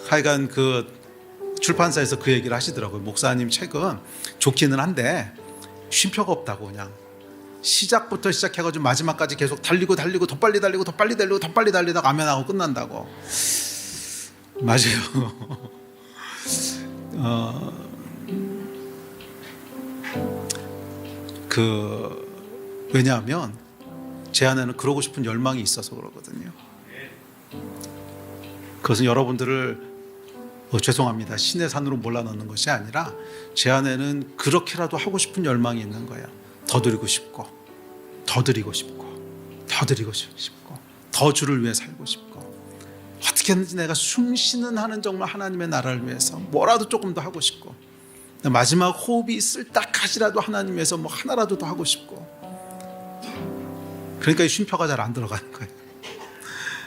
Speaker 1: 하여간 그 출판사에서 그 얘기를 하시더라고요. 목사님 책은 좋기는 한데 쉼표가 없다고. 그냥 시작부터 시작해가지고 마지막까지 계속 달리고 더 빨리 달리다가 아멘하고 끝난다고. 맞아요. 왜냐하면 제 안에는 그러고 싶은 열망이 있어서 그러거든요. 그것은 여러분들을 죄송합니다, 신의 산으로 몰아넣는 것이 아니라 제 안에는 그렇게라도 하고 싶은 열망이 있는 거예요. 더 드리고 싶고 더 주를 위해 살고 싶고 어떻게든지 내가 숨쉬는 한은 정말 하나님의 나라를 위해서 뭐라도 조금 더 하고 싶고 마지막 호흡이 쓸딱하지라도 하나님 위해서 하나라도 더 하고 싶고. 그러니까 이 쉼표가 잘 안 들어가는 거예요.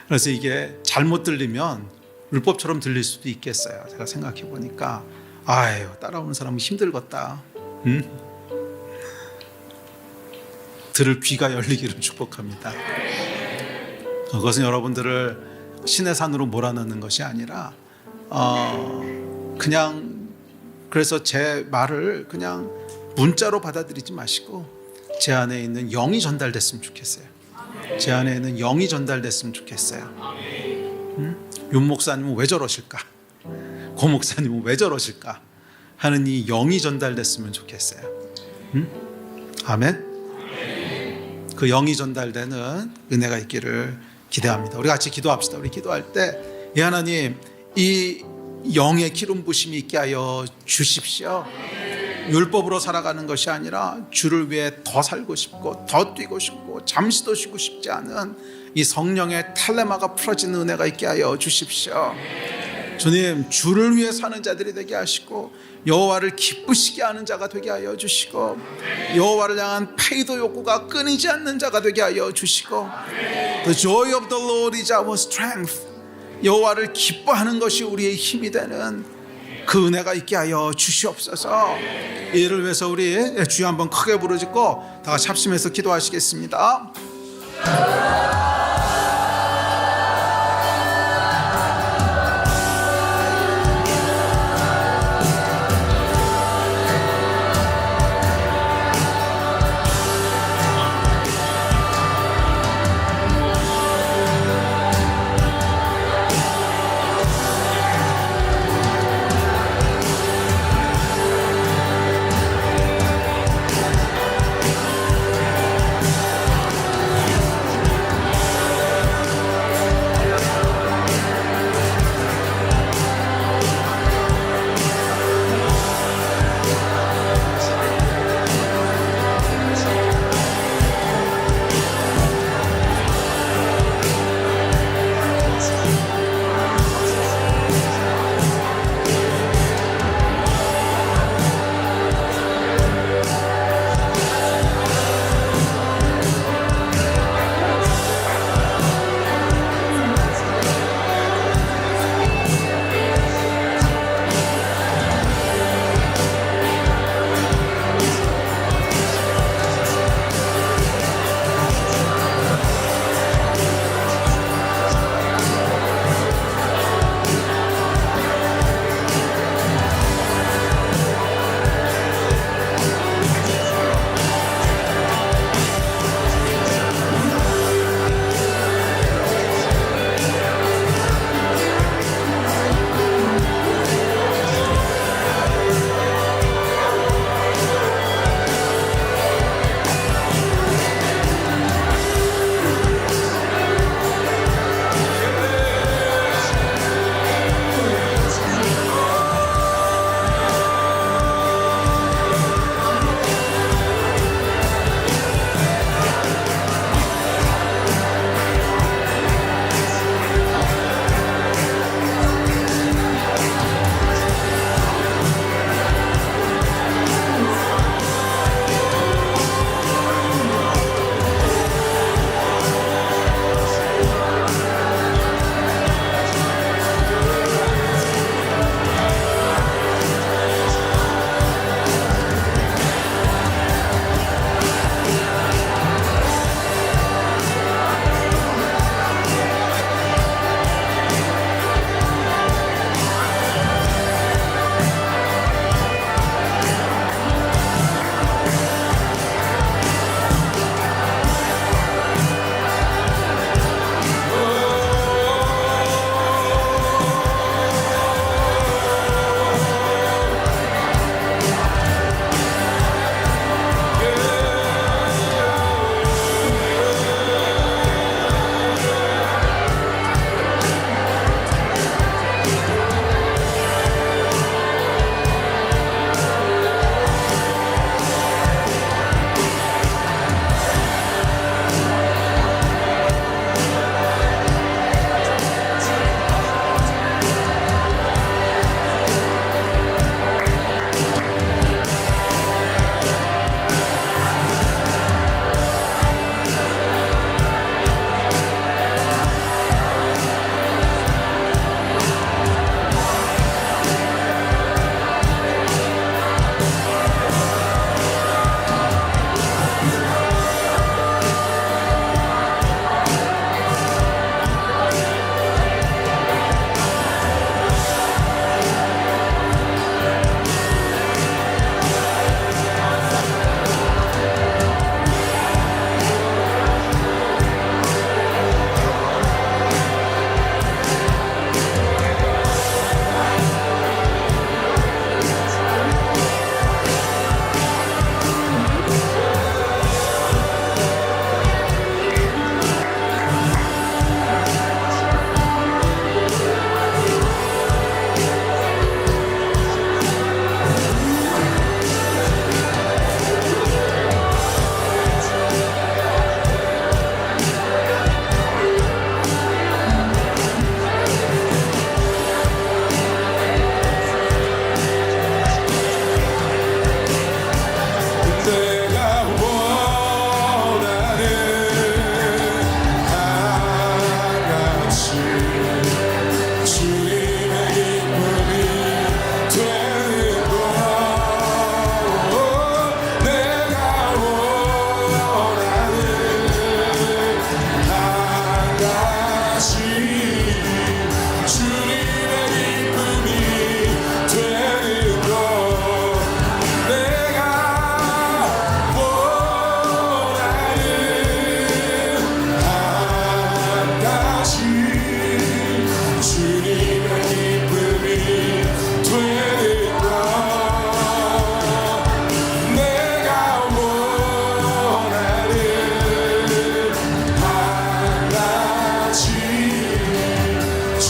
Speaker 1: 그래서 이게 잘못 들리면 율법처럼 들릴 수도 있겠어요. 제가 생각해 보니까 따라오는 사람은 힘들겠다. 들을 귀가 열리기를 축복합니다. 그것은 여러분들을 신의 산으로 몰아넣는 것이 아니라 그냥 그래서 제 말을 그냥 문자로 받아들이지 마시고 제 안에 있는 영이 전달됐으면 좋겠어요. 제 안에 있는 영이 전달됐으면 좋겠어요. 윤 목사님은 왜 저러실까? 고 목사님은 왜 저러실까? 하는 이 영이 전달됐으면 좋겠어요. 아멘. 그 영이 전달되는 은혜가 있기를 기대합니다. 우리 같이 기도합시다. 우리 기도할 때 이 하나님, 이 영의 기름 부심이 있게 하여 주십시오. 율법으로 살아가는 것이 아니라 주를 위해 더 살고 싶고 더 뛰고 싶고 잠시도 쉬고 싶지 않은 이 성령의 텔레마가 풀어지는 은혜가 있게 하여 주십시오. 주님, 주를 위해 사는 자들이 되게 하시고 여호와를 기쁘시게 하는 자가 되게 하여 주시고 여호와를 향한 페이도 욕구가 끊이지 않는 자가 되게 하여 주시고 The joy of the Lord is our strength. 여호와를 기뻐하는 것이 우리의 힘이 되는 그 은혜가 있게 하여 주시옵소서. 이를 위해서 우리 주여 한번 크게 부르짖고 다 같이 합심해서 기도하시겠습니다.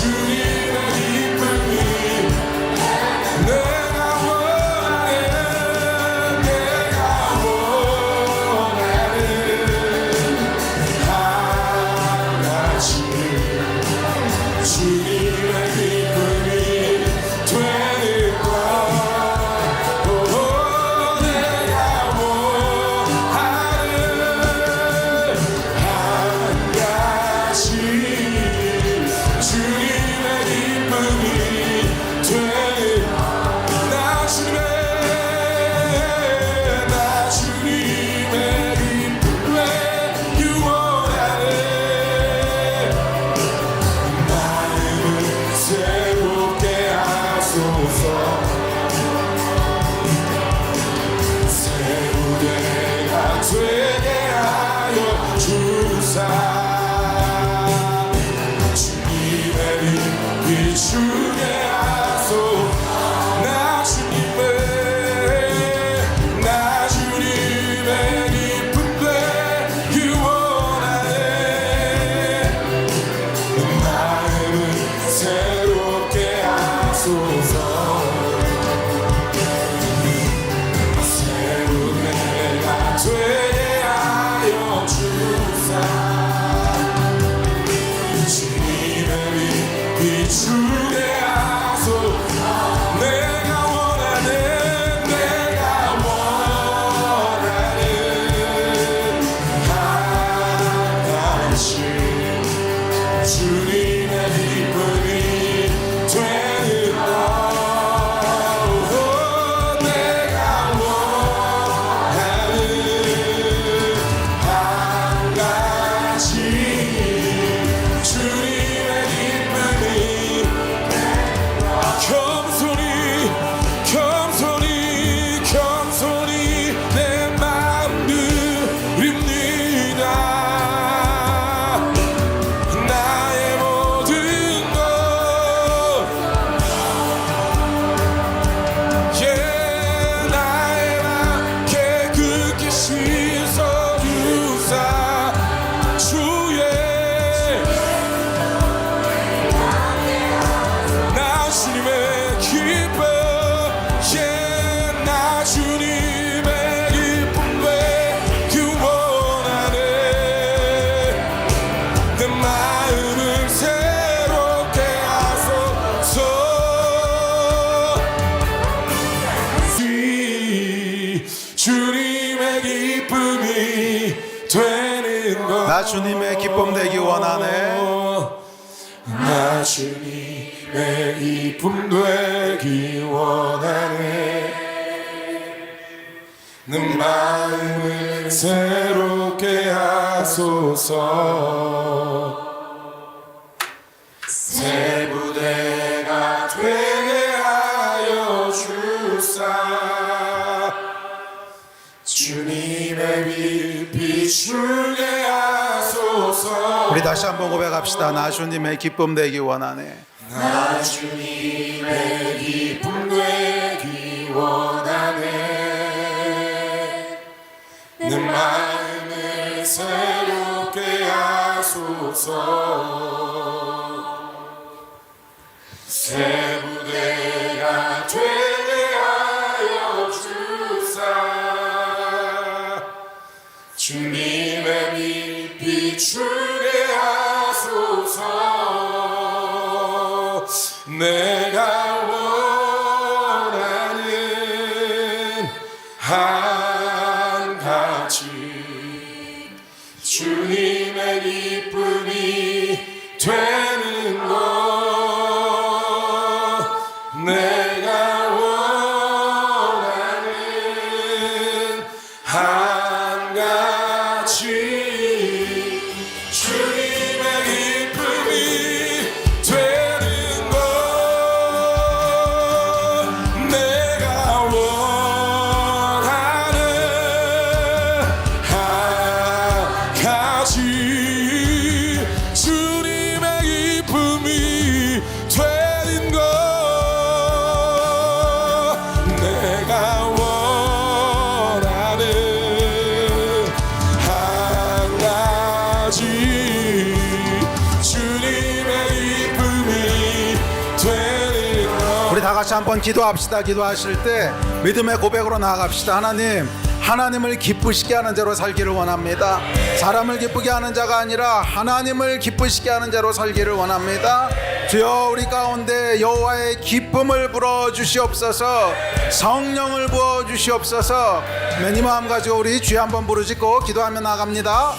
Speaker 2: 주님의 기쁨이 내가 원하는 한 가지 주님의 기쁨이 되는 것 내가 원하는 한 가지 주님의 기쁨이 되는 나 주님의 기쁨에 유원하네 마음을 새롭게 하소서 새로 내가 되게 하여 주사 주님의 빛 비추게 하소 나 주님의 기쁨 되기 원하네 마음을 새롭게 하소서 새로 내가 되게 하여 주사 주님의 빛 비추게 하소 내가 원하는 한 가지 주님의 기쁨이 되는 것 내가 원하는 한 가지 주님의 기쁨이 겸손히 내 마음 드립니다 나의 모든 것 나의 맘 깨끗이 씻어주사 주의 나 주님의 기쁨 나 주님의 기쁨 되기 원하네 내 마음을 새롭게 하소서 주님의 기쁨이 되는 것
Speaker 1: 나 주님의 기쁨 되기 원하네
Speaker 2: 나 주님의 기쁨 되기 원하네 내 마음을 새롭게 하소서 새 부대가 되게 하여 주사 주님의 빛 비추게 하소서
Speaker 1: 우리 다시 한번 고백합시다 나 주님의 기쁨 되기 원하네
Speaker 2: 나 주님의 기쁨 되기 원하네 내 마음을 새롭게 하소서 새 부대가 되게 하여 주사 주님의 빛 비추게 하소서 내가 원하는 한 가지 주님의 기쁨이 되는 것 내가 원하는 한 가지 주님의 기쁨이 되는 것 내가 원하는 한 가지 주님의 기쁨이 되는 것
Speaker 1: 같이 한번 기도합시다. 기도하실 때 믿음의 고백으로 나아갑시다. 하나님, 하나님을 기쁘시게 하는 자로 살기를 원합니다. 사람을 기쁘게 하는 자가 아니라 하나님을 기쁘시게 하는 자로 살기를 원합니다. 주여, 우리 가운데 여호와의 기쁨을 불어 주시옵소서. 성령을 부어 주시옵소서. 이 마음 가지고 우리 주여 한번 부르짖고 기도하며 나갑니다.